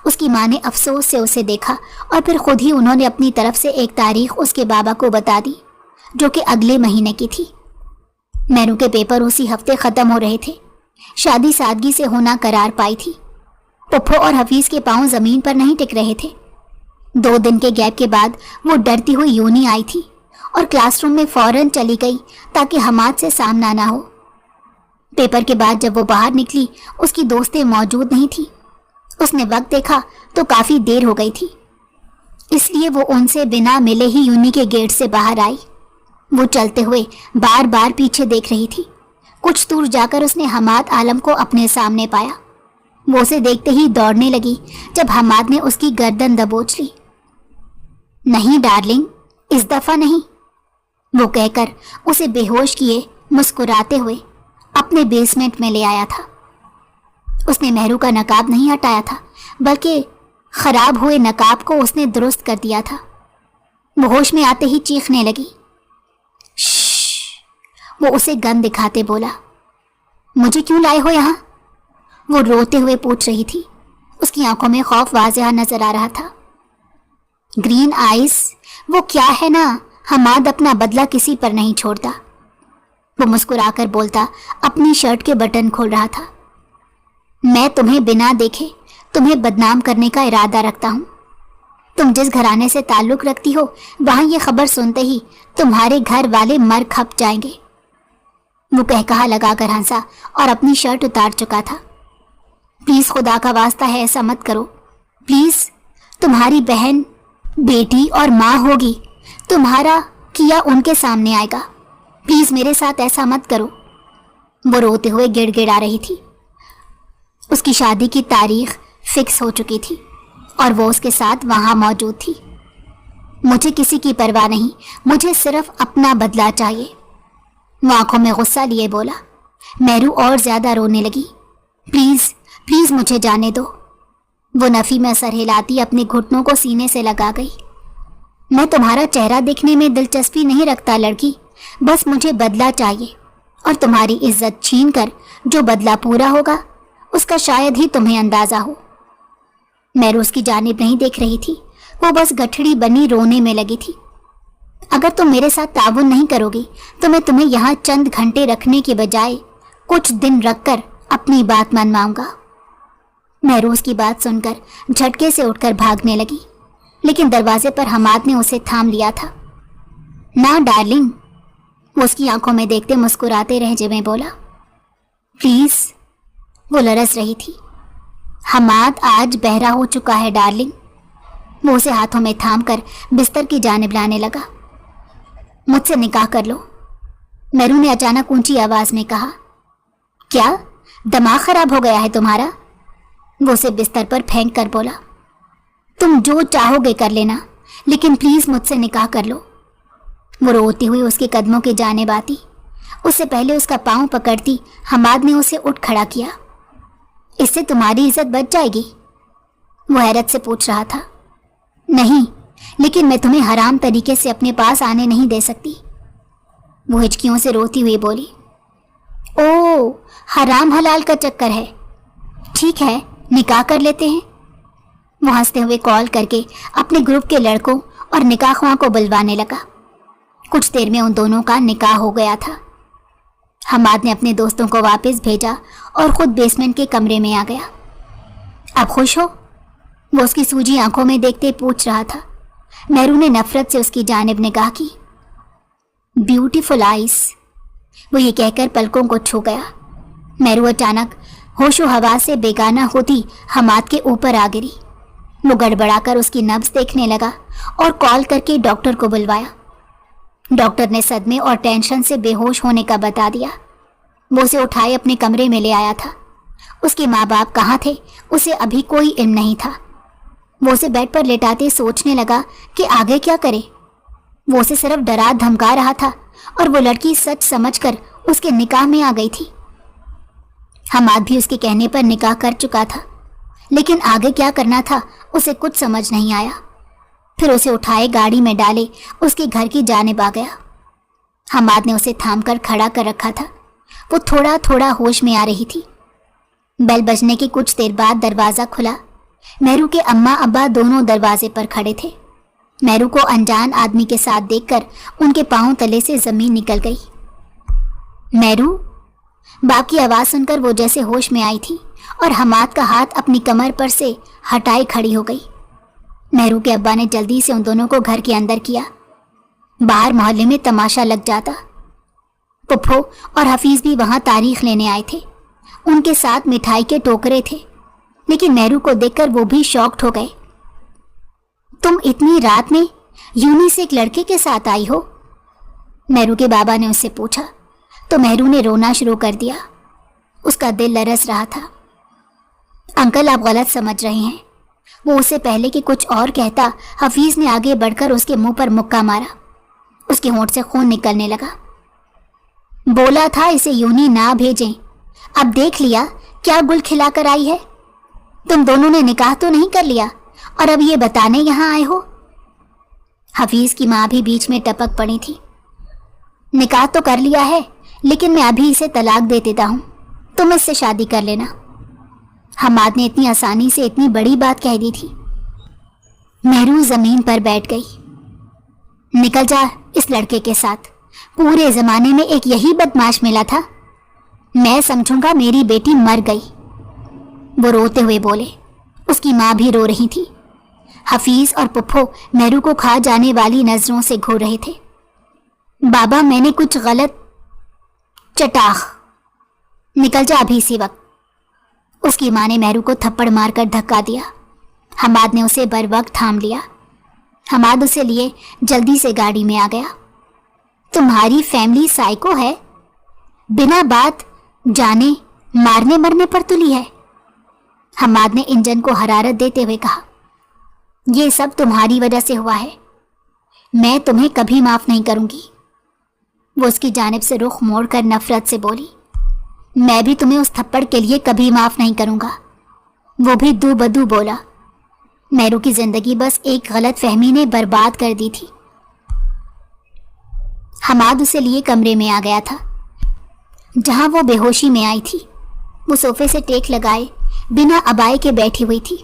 उसकी माँ ने अफसोस से उसे देखा और फिर खुद ही उन्होंने अपनी तरफ से एक तारीख उसके बाबा को बता दी, जो कि अगले महीने की थी। मेरू के पेपर उसी हफ्ते ख़त्म हो रहे थे। शादी सादगी से होना करार पाई थी। पुप्पो और हफीज़ के पांव ज़मीन पर नहीं टिक रहे थे। 2 दिन के गैप के बाद वो डरती हुई यूनी आई थी और क्लासरूम में फौरन चली गई ताकि हमाद से सामना ना हो। पेपर के बाद जब वो बाहर निकली, उसकी दोस्तें मौजूद नहीं थी। उसने वक्त देखा तो काफ़ी देर हो गई थी, इसलिए वो उनसे बिना मिले ही यूनी के गेट से बाहर आई। वो चलते हुए बार बार पीछे देख रही थी। कुछ दूर जाकर उसने हमाद आलम को अपने सामने पाया। वो उसे देखते ही दौड़ने लगी जब हमाद ने उसकी गर्दन दबोच ली। नहीं डार्लिंग, इस दफ़ा नहीं, वो कहकर उसे बेहोश किए मुस्कुराते हुए अपने बेसमेंट में ले आया था। उसने मेहरू का नकाब नहीं हटाया था, बल्कि खराब हुए नकाब को उसने दुरुस्त कर दिया था। वो होश में आते ही चीखने लगी। वो उसे गन दिखाते बोला, मुझे क्यों लाए हो यहाँ? वो रोते हुए पूछ रही थी। उसकी आंखों में खौफ वाज़ेह नजर आ रहा था। ग्रीन आइस, वो क्या है ना, हमाद अपना बदला किसी पर नहीं छोड़ता। वो मुस्कुराकर बोलता अपनी शर्ट के बटन खोल रहा था। मैं तुम्हें बिना देखे तुम्हें बदनाम करने का इरादा रखता हूँ। तुम जिस घराने से ताल्लुक़ रखती हो, वहाँ ये खबर सुनते ही तुम्हारे घर वाले मर खप जाएंगे। वो कहकहा लगाकर हंसा और अपनी शर्ट उतार चुका था। प्लीज़ खुदा का वास्ता है, ऐसा मत करो प्लीज़। तुम्हारी बहन, बेटी और माँ होगी, तुम्हारा किया उनके सामने आएगा। प्लीज़ मेरे साथ ऐसा मत करो। वो रोते हुए गिड़गिड़ा रही थी। उसकी शादी की तारीख फिक्स हो चुकी थी और वो उसके साथ वहाँ मौजूद थी। मुझे किसी की परवाह नहीं, मुझे सिर्फ अपना बदला चाहिए। वो आंखों में गुस्सा लिए बोला। मेहरू और ज़्यादा रोने लगी। प्लीज़ प्लीज़ मुझे जाने दो। वो नफ़ी में सर हिलाती अपने घुटनों को सीने से लगा गई। मैं तुम्हारा चेहरा देखने में दिलचस्पी नहीं रखता लड़की, बस मुझे बदला चाहिए, और तुम्हारी इज्जत छीन कर जो बदला पूरा होगा उसका शायद ही तुम्हें अंदाज़ा हो। मेहरू उसकी जानिब नहीं देख रही थी, वो बस गठड़ी बनी रोने में लगी थी। अगर तुम मेरे साथ ताउन नहीं करोगी तो मैं तुम्हें यहाँ चंद घंटे रखने के बजाय कुछ दिन रखकर अपनी बात मनवाऊंगा। मेहरू उसकी बात सुनकर झटके से उठकर भागने लगी, लेकिन दरवाजे पर हमाद ने उसे थाम लिया था। ना डार्लिंग, वो उसकी आंखों में देखते मुस्कुराते लहजे में बोला। प्लीज़, वो लरस रही थी। हमाद आज बहरा हो चुका है डार्लिंग। वो उसे हाथों में थाम कर बिस्तर की जानिब लाने लगा। मुझसे निकाह कर लो, मेहरू ने अचानक ऊंची आवाज में कहा। क्या? دماغ خراب ہو گیا ہے تمہارا؟ وہ اسے بستر پر پھینک کر بولا۔ تم جو چاہو گے کر لینا، لیکن پلیز مجھ سے نکاح کر لو۔ وہ روتی ہوئی اس کے قدموں کی جانب آتی، اس سے پہلے اس کا پاؤں پکڑتی حماد نے اسے اٹھ کھڑا کیا۔ اس سے تمہاری عزت بچ جائے گی؟ وہ حیرت سے پوچھ رہا تھا۔ نہیں، لیکن میں تمہیں حرام طریقے سے اپنے پاس آنے نہیں دے سکتی۔ وہ ہچکیوں سے روتی ہوئی بولی۔ او، حرام حلال کا چکر ہے، ٹھیک ہے نکاح کر لیتے ہیں۔ وہ ہنستے ہوئے کال کر کے اپنے گروپ کے لڑکوں اور نکاح خواہاں کو بلوانے لگا۔ کچھ دیر میں ان دونوں کا نکاح ہو گیا تھا۔ حماد نے اپنے دوستوں کو واپس بھیجا اور خود بیسمنٹ کے کمرے میں آ گیا۔ اب خوش ہو؟ وہ اس کی سوجی آنکھوں میں دیکھتے پوچھ رہا تھا۔ مہرو نے نفرت سے اس کی جانب نگاہ کی۔ بیوٹیفل آئیز، وہ یہ کہہ کر پلکوں کو چھو گیا۔ مہرو اچانک ہوش و حواس سے بیگانہ ہوتی حماد کے اوپر آ گری۔ وہ گڑبڑا کر اس کی نبض دیکھنے لگا اور کال کر کے ڈاکٹر کو بلوایا۔ ڈاکٹر نے صدمے اور ٹینشن سے بے ہوش ہونے کا بتا دیا۔ وہ اسے اٹھائے اپنے کمرے میں لے آیا تھا۔ اس کے ماں باپ کہاں تھے اسے ابھی کوئی علم نہیں تھا۔ وہ اسے بیڈ پر لیٹاتے سوچنے لگا کہ آگے کیا کرے۔ وہ اسے صرف ڈرا دھمکا رہا تھا اور وہ لڑکی سچ سمجھ کر اس کے نکاح میں آ گئی تھی۔ حماد بھی اس کے کہنے پر نکاح کر چکا تھا، لیکن آگے کیا کرنا تھا اسے کچھ سمجھ نہیں آیا۔ پھر اسے اٹھائے گاڑی میں ڈالے اس کے گھر کی جانب آ گیا۔ حماد نے اسے تھام کر کھڑا کر رکھا تھا۔ وہ تھوڑا تھوڑا ہوش میں آ رہی تھی۔ بیل بجنے کی کچھ دیر بعد دروازہ کھلا۔ مہرو کے اماں ابا دونوں دروازے پر کھڑے تھے۔ مہرو کو انجان آدمی کے ساتھ دیکھ کر ان کے پاؤں تلے سے زمین نکل گئی۔ مہرو، باپ کی آواز سن کر وہ جیسے ہوش میں آئی تھی اور حماد کا ہاتھ اپنی کمر پر سے ہٹائے کھڑی ہو گئی۔ مہرو کے ابا نے جلدی سے ان دونوں کو گھر کے اندر کیا۔ باہر محلے میں تماشا لگ جاتا۔ پپھو اور حفیظ بھی وہاں تاریخ لینے آئے تھے۔ ان کے ساتھ مٹھائی کے ٹوکرے تھے، لیکن مہرو کو دیکھ کر وہ بھی شاکڈ ہو گئے۔ تم اتنی رات میں یونی سے ایک لڑکے کے ساتھ آئی ہو؟ مہرو کے بابا نے اس سے پوچھا تو مہرو نے رونا شروع کر دیا۔ اس کا دل لرز رہا تھا۔ انکل، آپ غلط سمجھ رہے ہیں۔ وہ اسے پہلے کہ کچھ اور کہتا حفیظ نے آگے بڑھ کر اس کے منہ پر مکہ مارا۔ اس کے ہونٹ سے خون نکلنے لگا۔ بولا تھا اسے یونی نہ بھیجیں، اب دیکھ لیا کیا گل کھلا کر آئی ہے۔ تم دونوں نے نکاح تو نہیں کر لیا اور اب یہ بتانے یہاں آئے ہو؟ حفیظ کی ماں بھی بیچ میں ٹپک پڑی تھی۔ نکاح تو کر لیا ہے، لیکن میں ابھی اسے طلاق دے دیتا ہوں، تم اس سے شادی کر لینا۔ حماد نے اتنی آسانی سے اتنی بڑی بات کہہ دی تھی۔ مہرو زمین پر بیٹھ گئی۔ نکل جا اس لڑکے کے ساتھ، پورے زمانے میں ایک یہی بدماش ملا تھا، میں سمجھوں گا میری بیٹی مر گئی۔ وہ روتے ہوئے بولے۔ اس کی ماں بھی رو رہی تھی۔ حفیظ اور پپھو مہرو کو کھا جانے والی نظروں سے گھور رہے تھے۔ بابا، میں نے کچھ غلط چٹاخ، نکل جا ابھی اسی وقت۔ اس کی ماں نے مہرو کو تھپڑ مار کر دھکا دیا۔ حماد نے اسے بر وقت تھام لیا۔ حماد اسے لیے جلدی سے گاڑی میں آ گیا۔ تمہاری فیملی سائیکو ہے، بنا بات جانے مارنے مرنے پر تلی ہے۔ حماد نے انجن کو حرارت دیتے ہوئے کہا، یہ سب تمہاری وجہ سے ہوا ہے، میں تمہیں کبھی معاف نہیں کروں گی۔ وہ اس کی جانب سے رخ موڑ کر نفرت سے بولی، میں بھی تمہیں اس تھپڑ کے لیے کبھی معاف نہیں کروں گا۔ وہ بھی دو بدو بولا۔ مہرو کی زندگی بس ایک غلط فہمی نے برباد کر دی تھی۔ حماد اسے لیے کمرے میں آ گیا تھا جہاں وہ بے ہوشی میں آئی تھی۔ وہ صوفے سے ٹیک لگائے بنا عبائے کے بیٹھی ہوئی تھی۔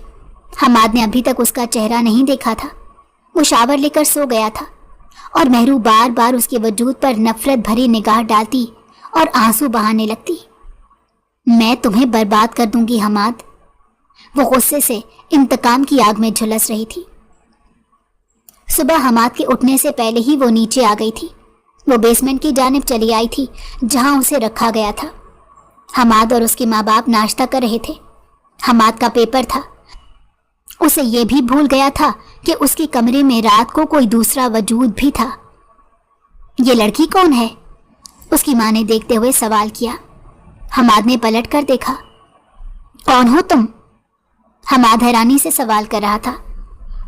حماد نے ابھی تک اس کا چہرہ نہیں دیکھا تھا۔ وہ شاور لے کر سو گیا تھا اور مہرو بار بار اس کے وجود پر نفرت بھری نگاہ ڈالتی اور آنسو بہانے لگتی۔ میں تمہیں برباد کر دوں گی حماد۔ وہ غصے سے انتقام کی آگ میں جھلس رہی تھی۔ صبح حماد کے اٹھنے سے پہلے ہی وہ نیچے آ گئی تھی۔ وہ بیسمنٹ کی جانب چلی آئی تھی جہاں اسے رکھا گیا تھا۔ حماد اور اس کے ماں باپ ناشتہ کر رہے تھے۔ حماد کا پیپر تھا۔ اسے یہ بھی بھول گیا تھا کہ اس کے کمرے میں رات کو کوئی دوسرا وجود بھی تھا۔ یہ لڑکی کون ہے؟ اس کی ماں نے دیکھتے ہوئے سوال کیا۔ حماد نے پلٹ کر دیکھا۔ کون ہو تم؟ حماد حیرانی سے سوال کر رہا تھا،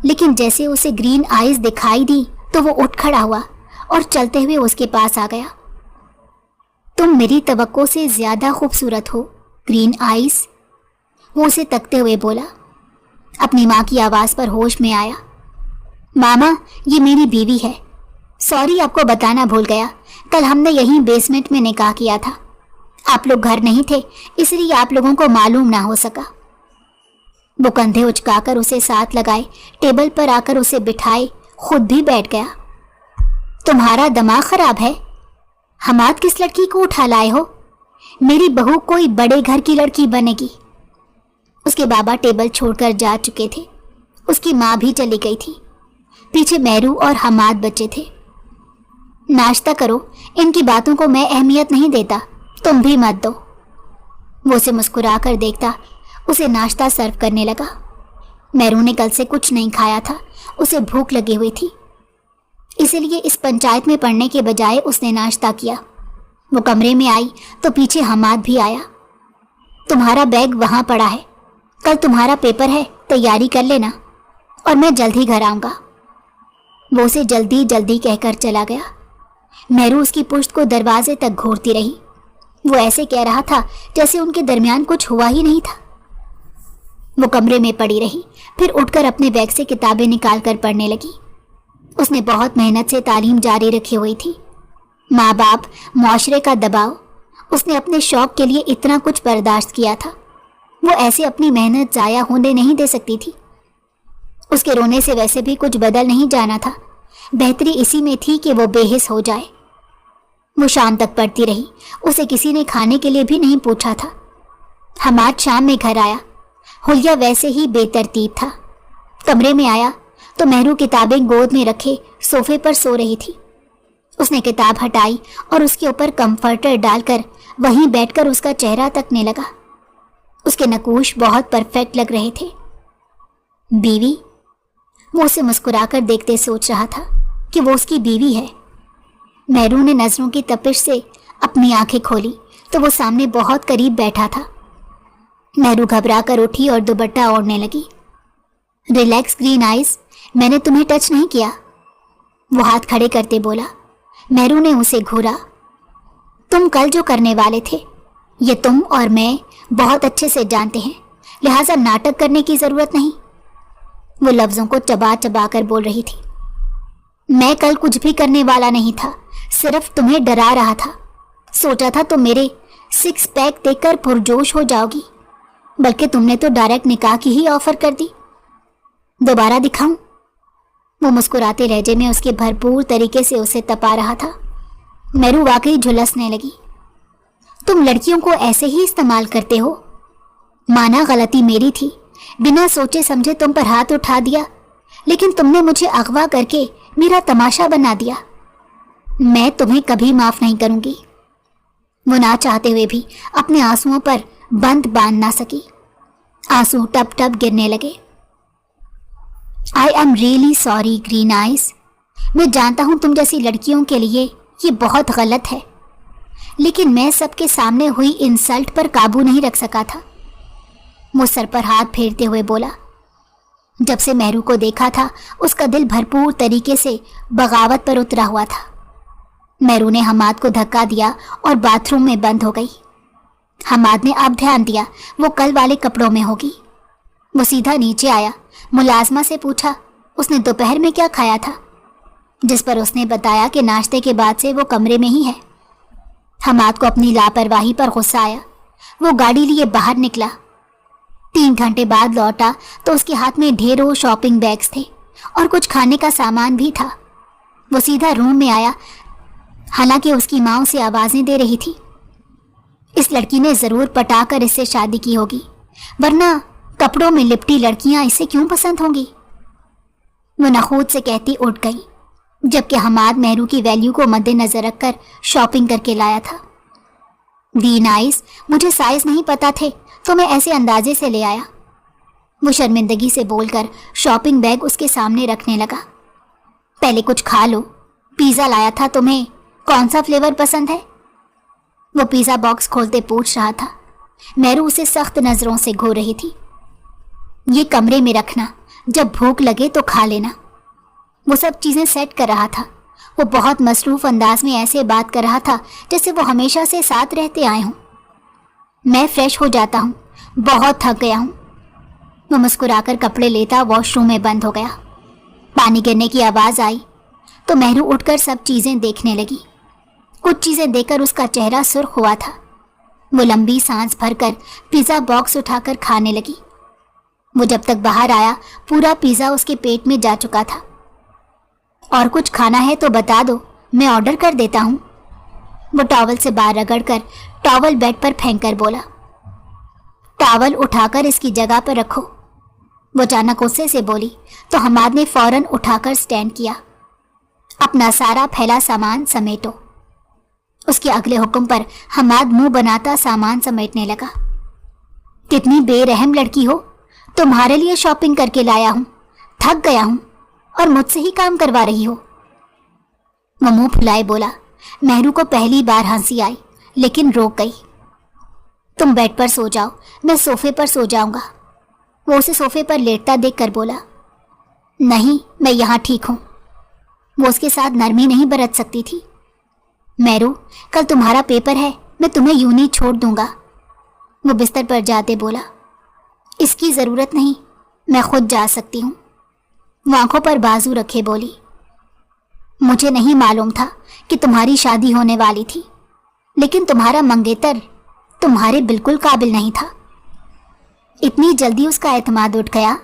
لیکن جیسے اسے گرین آئیز دکھائی دی تو وہ اٹھ کھڑا ہوا اور چلتے ہوئے اس کے پاس آ گیا۔ تم میری توقع سے زیادہ خوبصورت ہو گرین آئیز، وہ اسے تکتے ہوئے بولا۔ اپنی ماں کی آواز پر ہوش میں آیا۔ ماما، یہ میری بیوی ہے۔ سوری، آپ کو بتانا بھول گیا، کل ہم نے یہیں بیسمنٹ میں نکاح کیا تھا۔ آپ لوگ گھر نہیں تھے، اس لیے آپ لوگوں کو معلوم نہ ہو سکا۔ وہ کندھے اچکا کر اسے ساتھ لگائے، ٹیبل پر آ کر اسے بٹھائے، خود بھی بیٹھ گیا۔ تمہارا دماغ خراب ہے؟ حماد، کس لڑکی کو اٹھا لائے ہو؟ میری بہو کوئی بڑے گھر کی لڑکی بنے گی۔ اس کے بابا ٹیبل چھوڑ کر جا چکے تھے، اس کی ماں بھی چلی گئی تھی، پیچھے میرو اور حماد بچے تھے۔ ناشتہ کرو، ان کی باتوں کو میں اہمیت نہیں دیتا، تم بھی مت دو۔ وہ اسے مسکرا کر دیکھتا اسے ناشتہ سرو کرنے لگا۔ میرو نے کل سے کچھ نہیں کھایا تھا، اسے بھوک لگی ہوئی تھی، اسی لیے اس پنچایت میں پڑھنے کے بجائے اس نے ناشتہ کیا۔ وہ کمرے میں آئی تو پیچھے حماد بھی آیا۔ تمہارا بیگ وہاں پڑا ہے، کل تمہارا پیپر ہے، تیاری کر لینا، اور میں جلد ہی گھر آؤں گا۔ وہ اسے جلدی جلدی کہہ کر چلا گیا۔ میرو اس کی پشت کو دروازے تک گھورتی رہی۔ وہ ایسے کہہ رہا تھا جیسے ان کے درمیان کچھ ہوا ہی نہیں تھا۔ وہ کمرے میں پڑی رہی، پھر اٹھ کر اپنے بیگ سے کتابیں نکال کر پڑھنے لگی۔ اس نے بہت محنت سے تعلیم جاری رکھی ہوئی تھی۔ ماں باپ، معاشرے کا دباؤ، اس نے اپنے شوق کے لیے اتنا کچھ برداشت کیا تھا۔ وہ ایسے اپنی محنت ضائع ہونے نہیں دے سکتی تھی۔ اس کے رونے سے ویسے بھی کچھ بدل نہیں جانا تھا، بہتری اسی میں تھی کہ وہ بے حس ہو جائے۔ وہ شام تک پڑھتی رہی، اسے کسی نے کھانے کے لیے بھی نہیں پوچھا تھا۔ حماد شام میں گھر آیا، حلیہ ویسے ہی بے ترتیب تھا۔ کمرے میں آیا تو میرو کتابیں گود میں رکھے صوفے پر سو رہی تھی۔ اس نے کتاب ہٹائی اور اس کے اوپر کمفرٹر ڈال کر وہیں بیٹھ کر اس کا چہرہ تکنے لگا۔ اس کے نقوش بہت پرفیکٹ لگ رہے تھے۔ بیوی؟ وہ اسے مسکرا کر دیکھتے سوچ رہا تھا کہ وہ اس کی بیوی ہے۔ میرو نے نظروں کی تپش سے اپنی آنکھیں کھولی تو وہ سامنے بہت قریب بیٹھا تھا۔ میرو گھبرا کر اٹھی اور دوپٹہ اوڑھنے لگی۔ ریلیکس گرین آئیز، میں نے تمہیں ٹچ نہیں کیا، وہ ہاتھ کھڑے کرتے بولا۔ میرو نے اسے گھورا۔ تم کل جو کرنے والے تھے یہ تم اور میں بہت اچھے سے جانتے ہیں، لہٰذا ناٹک کرنے کی ضرورت نہیں۔ وہ لفظوں کو چبا چبا کر بول رہی تھی۔ میں کل کچھ بھی کرنے والا نہیں تھا، صرف تمہیں ڈرا رہا تھا۔ سوچا تھا تم میرے 6 پیک دیکھ کر پرجوش ہو جاؤ گی، بلکہ تم نے تو ڈائریکٹ نکاح کی ہی آفر کر دی۔ دوبارہ دکھاؤں؟ وہ مسکراتے لہجے میں اس کے بھرپور طریقے سے اسے تپا رہا تھا۔ میرو واقعی جھلسنے لگی۔ تم لڑکیوں کو ایسے ہی استعمال کرتے ہو؟ مانا غلطی میری تھی، بنا سوچے سمجھے تم پر ہاتھ اٹھا دیا، لیکن تم نے مجھے اغوا کر کے میرا تماشا بنا دیا۔ میں تمہیں کبھی معاف نہیں کروں گی۔ وہ نہ چاہتے ہوئے بھی اپنے آنسوؤں پر بند باندھ نہ سکی، آنسو ٹپ ٹپ گرنے لگے۔ I am really sorry green eyes, میں جانتا ہوں تم جیسی لڑکیوں کے لیے یہ بہت غلط ہے، لیکن میں سب کے سامنے ہوئی انسلٹ پر قابو نہیں رکھ سکا تھا۔ وہ سر پر ہاتھ پھیرتے ہوئے بولا۔ جب سے میرو کو دیکھا تھا اس کا دل بھرپور طریقے سے بغاوت پر اترا ہوا تھا۔ میرو نے حماد کو دھکا دیا اور باتھ روم میں بند ہو گئی۔ حماد نے اب دھیان دیا وہ کل والے کپڑوں میں ہوگی۔ وہ سیدھا نیچے آیا، ملازمہ سے پوچھا اس نے دوپہر میں کیا کھایا تھا، جس پر اس نے بتایا کہ ناشتے کے بعد سے وہ کمرے میں ہی ہے۔ حماد کو اپنی لاپرواہی پر غصہ آیا۔ وہ گاڑی لیے باہر نکلا۔ 3 گھنٹے بعد لوٹا تو اس کے ہاتھ میں ڈھیروں شاپنگ بیگز تھے اور کچھ کھانے کا سامان بھی تھا۔ وہ سیدھا روم میں آیا، حالانکہ اس کی ماں اسے آوازیں دے رہی تھی۔ اس لڑکی نے ضرور پٹا کر اس سے شادی کی ہوگی، ورنہ کپڑوں میں لپٹی لڑکیاں اسے کیوں پسند ہوں گی؟ وہ نخوت سے کہتی اٹھ گئی، جبکہ حماد میرو کی ویلیو کو مد نظر رکھ کر شاپنگ کر کے لایا تھا۔ گرین آئیز، مجھے سائز نہیں پتا تھے تو میں ایسے اندازے سے لے آیا، وہ شرمندگی سے بول کر شاپنگ بیگ اس کے سامنے رکھنے لگا۔ پہلے کچھ کھا لو، پیزا لایا تھا، تمہیں کون سا فلیور پسند ہے؟ وہ پیزا باکس کھولتے پوچھ رہا تھا۔ مہرو اسے سخت نظروں سے گھور رہی تھی۔ یہ کمرے میں رکھنا، جب بھوک لگے تو کھا لینا۔ وہ سب چیزیں سیٹ کر رہا تھا۔ وہ بہت مصروف انداز میں ایسے بات کر رہا تھا جیسے وہ ہمیشہ سے ساتھ رہتے آئے ہوں۔ میں فریش ہو جاتا ہوں، بہت تھک گیا ہوں۔ وہ مسکرا کر کپڑے لیتا واش روم میں بند ہو گیا۔ پانی گرنے کی آواز آئی تو مہرو اٹھ کر سب چیزیں دیکھنے لگی۔ کچھ چیزیں دیکھ کر اس کا چہرہ سرخ ہوا تھا۔ وہ لمبی سانس بھر کر پیزا باکس اٹھا کر کھانے لگی۔ وہ جب تک باہر آیا پورا پیزا اس کے پیٹ میں جا چکا تھا۔ اور کچھ کھانا ہے تو بتا دو، میں آرڈر کر دیتا ہوں۔ وہ ٹاول سے باہر رگڑ کر ٹاول بیڈ پر پھینک کر بولا۔ ٹاول اٹھا کر اس کی جگہ پر رکھو۔ وہ اچانک غصے سے بولی تو حماد نے فوراً اٹھا کر سٹینڈ کیا۔ اپنا سارا پھیلا سامان سمیٹو۔ اس کے اگلے حکم پر حماد منہ بناتا سامان سمیٹنے لگا۔ کتنی بے رحم لڑکی ہو، تمہارے لیے شاپنگ کر کے لایا ہوں، تھک گیا ہوں اور مجھ سے ہی کام کروا رہی ہو۔ وہ منہ پھلائے بولا۔ مہرو کو پہلی بار ہنسی آئی لیکن روک گئی۔ تم بیڈ پر سو جاؤ، میں صوفے پر سو جاؤں گا۔ وہ اسے صوفے پر لیٹتا دیکھ کر بولا۔ نہیں، میں یہاں ٹھیک ہوں۔ وہ اس کے ساتھ نرمی نہیں برت سکتی تھی۔ مہرو، کل تمہارا پیپر ہے، میں تمہیں یوں نہیں چھوڑ دوں گا۔ وہ بستر پر جاتے بولا۔ اس کی ضرورت نہیں، میں خود جا سکتی ہوں۔ وہ آنکھوں پر بازو رکھے بولی۔ مجھے نہیں معلوم تھا کہ تمہاری شادی ہونے والی تھی، لیکن تمہارا منگیتر تمہارے بالکل قابل نہیں تھا۔ اتنی جلدی اس کا اعتماد اٹھ گیا؟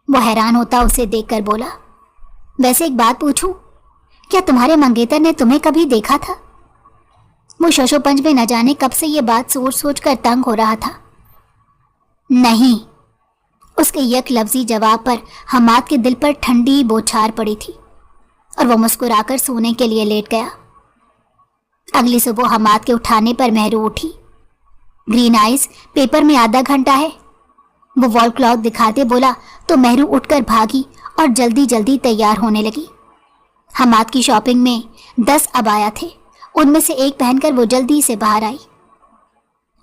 وہ حیران ہوتا اسے دیکھ کر بولا۔ ویسے ایک بات پوچھوں، کیا تمہارے منگیتر نے تمہیں کبھی دیکھا تھا؟ وہ ششو پنج میں نہ جانے کب سے یہ بات سوچ سوچ کر تنگ ہو رہا تھا۔ نہیں، اس کے یک لفظی جواب پر حماد کے دل پر ٹھنڈی بوچھار پڑی تھی اور وہ مسکرا کر سونے کے لیے لیٹ گیا۔ اگلی صبح حماد کے اٹھانے پر مہرو اٹھی۔ گرین آئز، پیپر میں آدھا گھنٹہ ہے۔ وہ وال کلاک دکھاتے بولا تو مہرو اٹھ کر بھاگی اور جلدی جلدی تیار ہونے لگی۔ حماد کی شاپنگ میں 10 عبایا تھے، ان میں سے ایک پہن کر وہ جلدی سے باہر آئی۔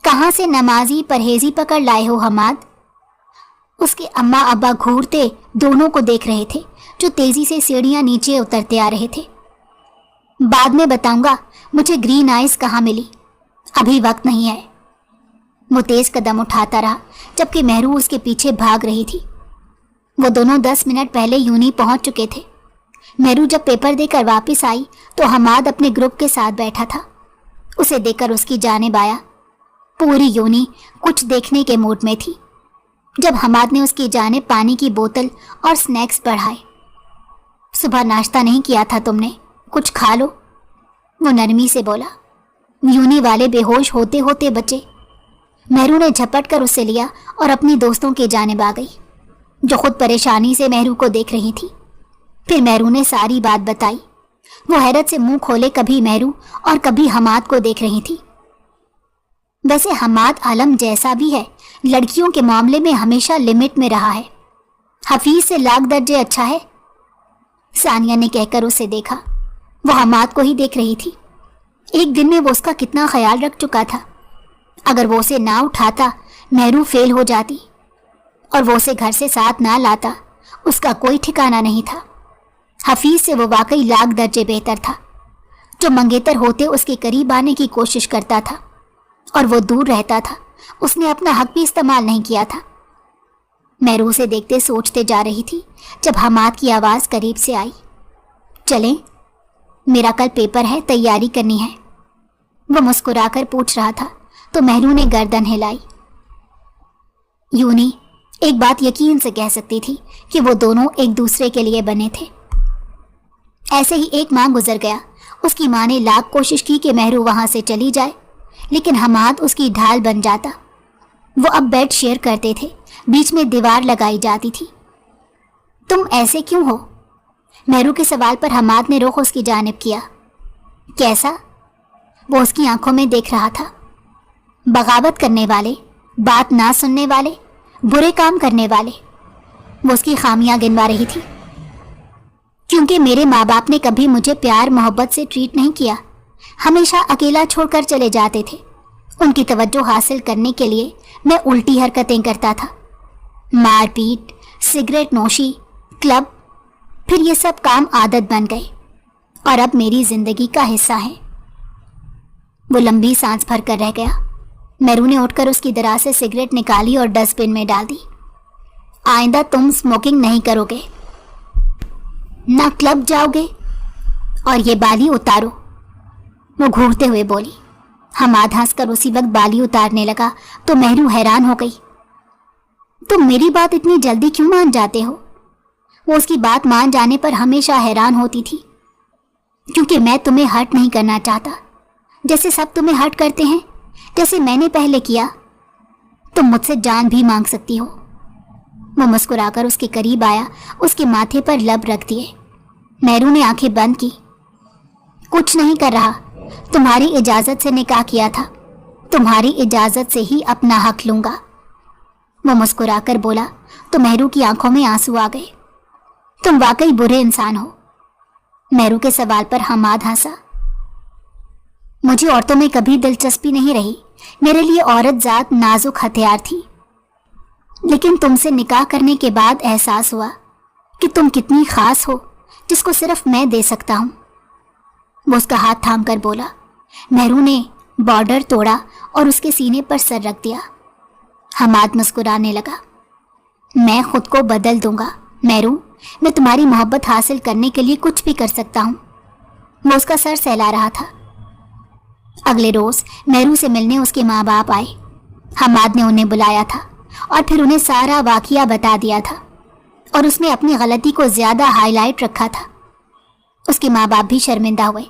کہاں سے نمازی پرہیزی پکڑ لائے ہو حماد؟ اس کے اماں ابا گھورتے دونوں کو دیکھ رہے تھے جو تیزی سے سیڑھیاں نیچے اترتے آ رہے تھے۔ بعد میں بتاؤں گا مجھے گرین آئز کہاں ملی، ابھی وقت نہیں ہے۔ وہ تیز قدم اٹھاتا رہا جبکہ مہرو اس کے پیچھے بھاگ رہی تھی۔ وہ دونوں 10 منٹ پہلے یونی پہنچ چکے تھے۔ مہرو جب پیپر دے کر واپس آئی تو حماد اپنے گروپ کے ساتھ بیٹھا تھا۔ اسے دیکھ کر اس کی جانب آیا۔ پوری یونی کچھ دیکھنے کے موڈ میں تھی۔ جب حماد نے اس کی جانب پانی کی بوتل اور سنیکس بڑھائے۔ صبح ناشتہ نہیں کیا تھا تم نے، کچھ کھا لو، وہ نرمی سے بولا۔ یونی والے بے ہوش ہوتے ہوتے بچے۔ مہرو نے جھپٹ کر اسے لیا اور اپنی دوستوں کی جانب آ گئی جو خود پریشانی سے مہرو کو دیکھ رہی تھی۔ پھر مہرو نے ساری بات بتائی۔ وہ حیرت سے منہ کھولے کبھی مہرو اور کبھی حماد کو دیکھ رہی تھی۔ ویسے حماد عالم جیسا بھی ہے، لڑکیوں کے معاملے میں ہمیشہ لمٹ میں رہا ہے۔ حفیظ سے لاکھ درجے اچھا ہے، ثانیہ نے کہہ کر اسے دیکھا۔ وہ حماد کو ہی دیکھ رہی تھی۔ ایک دن میں وہ اس کا کتنا خیال رکھ چکا تھا۔ اگر وہ اسے نہ اٹھاتا مہرو فیل ہو جاتی، اور وہ اسے گھر سے ساتھ نہ لاتا اس کا کوئی ٹھکانہ نہیں تھا۔ حفیظ سے وہ واقعی لاکھ درجے بہتر تھا۔ جو منگیتر ہوتے اس کے قریب آنے کی کوشش کرتا تھا اور وہ دور رہتا تھا، اس نے اپنا حق بھی استعمال نہیں کیا تھا۔ مہرو سے دیکھتے سوچتے جا رہی تھی جب حماد کی آواز قریب سے آئی۔ چلیں، میرا کل پیپر ہے، تیاری کرنی ہے۔ وہ مسکرا کر پوچھ رہا تھا تو مہرو نے گردن ہلائی۔ یونی ایک بات یقین سے کہہ سکتی تھی کہ وہ دونوں ایک دوسرے کے لیے بنے تھے۔ ایسے ہی ایک ماہ گزر گیا۔ اس کی ماں نے لاکھ کوشش کی کہ مہرو وہاں سے چلی جائے، لیکن حماد اس کی ڈھال بن جاتا۔ وہ اب بیڈ شیئر کرتے تھے، بیچ میں دیوار لگائی جاتی تھی۔ تم ایسے کیوں ہو؟ مہرو کے سوال پر حماد نے رخ اس کی جانب کیا۔ کیسا؟ وہ اس کی آنکھوں میں دیکھ رہا تھا۔ بغاوت کرنے والے، بات نہ سننے والے، برے کام کرنے والے۔ وہ اس کی خامیاں گنوا رہی تھی۔ کیونکہ میرے ماں باپ نے کبھی مجھے پیار محبت سے ٹریٹ نہیں کیا، ہمیشہ اکیلا چھوڑ کر چلے جاتے تھے۔ ان کی توجہ حاصل کرنے کے لیے میں الٹی حرکتیں کرتا تھا، مار پیٹ، سگریٹ نوشی، کلب، پھر یہ سب کام عادت بن گئے اور اب میری زندگی کا حصہ ہے۔ وہ لمبی سانس بھر کر رہ گیا۔ میرو نے اٹھ کر اس کی دراز سے سگریٹ نکالی اور ڈسٹ بن میں ڈال دی۔ آئندہ تم اسموکنگ نہیں کرو گے، نہ کلب جاؤ گے، اور یہ بالی اتارو، وہ گھورتے ہوئے بولی۔ حماد ہنس کر اسی وقت بالی اتارنے لگا تو مہرو حیران ہو گئی۔ تم میری بات اتنی جلدی کیوں مان جاتے ہو؟ وہ اس کی بات مان جانے پر ہمیشہ حیران ہوتی تھی، کیونکہ میں تمہیں ہرٹ نہیں کرنا چاہتا، جیسے سب تمہیں ہرٹ کرتے ہیں، جیسے میں نے پہلے کیا۔ تم مجھ سے جان بھی مانگ سکتی ہو۔ وہ مسکرا کر اس کے قریب آیا، اس کے ماتھے پر لب رکھ دیے۔ مہرو نے آنکھیں بند کی۔ کچھ نہیں کر رہا، تمہاری اجازت سے نکاح کیا تھا، تمہاری اجازت سے ہی اپنا حق لوں گا، وہ مسکرا کر بولا تو مہرو کی آنکھوں میں آنسو آ گئے۔ تم واقعی برے انسان ہو، مہرو کے سوال پر حماد ہنسا۔ مجھے عورتوں میں کبھی دلچسپی نہیں رہی، میرے لیے عورت ذات نازک ہتھیار تھی، لیکن تم سے نکاح کرنے کے بعد احساس ہوا کہ تم کتنی خاص ہو، جس کو صرف میں دے سکتا ہوں، وہ اس کا ہاتھ تھام کر بولا۔ مہرو نے بارڈر توڑا اور اس کے سینے پر سر رکھ دیا۔ حماد مسکرانے لگا۔ میں خود کو بدل دوں گا مہرو، میں تمہاری محبت حاصل کرنے کے لیے کچھ بھی کر سکتا ہوں، وہ اس کا سر سہلا رہا تھا۔ اگلے روز مہرو سے ملنے اس کے ماں باپ آئے۔ حماد نے انہیں بلایا تھا اور پھر انہیں سارا واقعہ بتا دیا تھا، اور اس نے اپنی غلطی کو زیادہ ہائی لائٹ رکھا تھا۔ اس کے ماں باپ بھی شرمندہ ہوئے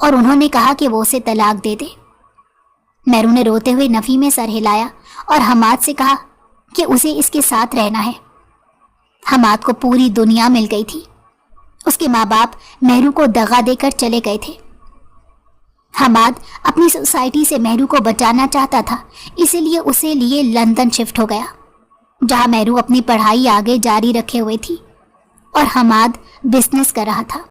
اور انہوں نے کہا کہ وہ اسے طلاق دے دے۔ مہرو نے روتے ہوئے نفی میں سر ہلایا اور حماد سے کہا کہ اسے اس کے ساتھ رہنا ہے۔ حماد کو پوری دنیا مل گئی تھی۔ اس کے ماں باپ مہرو کو دغا دے کر چلے گئے تھے۔ حماد اپنی سوسائٹی سے مہرو کو بچانا چاہتا تھا، اسی لیے اسے لیے لندن شفٹ ہو گیا، جہاں مہرو اپنی پڑھائی آگے جاری رکھے ہوئے تھی اور حماد بزنس کر رہا تھا۔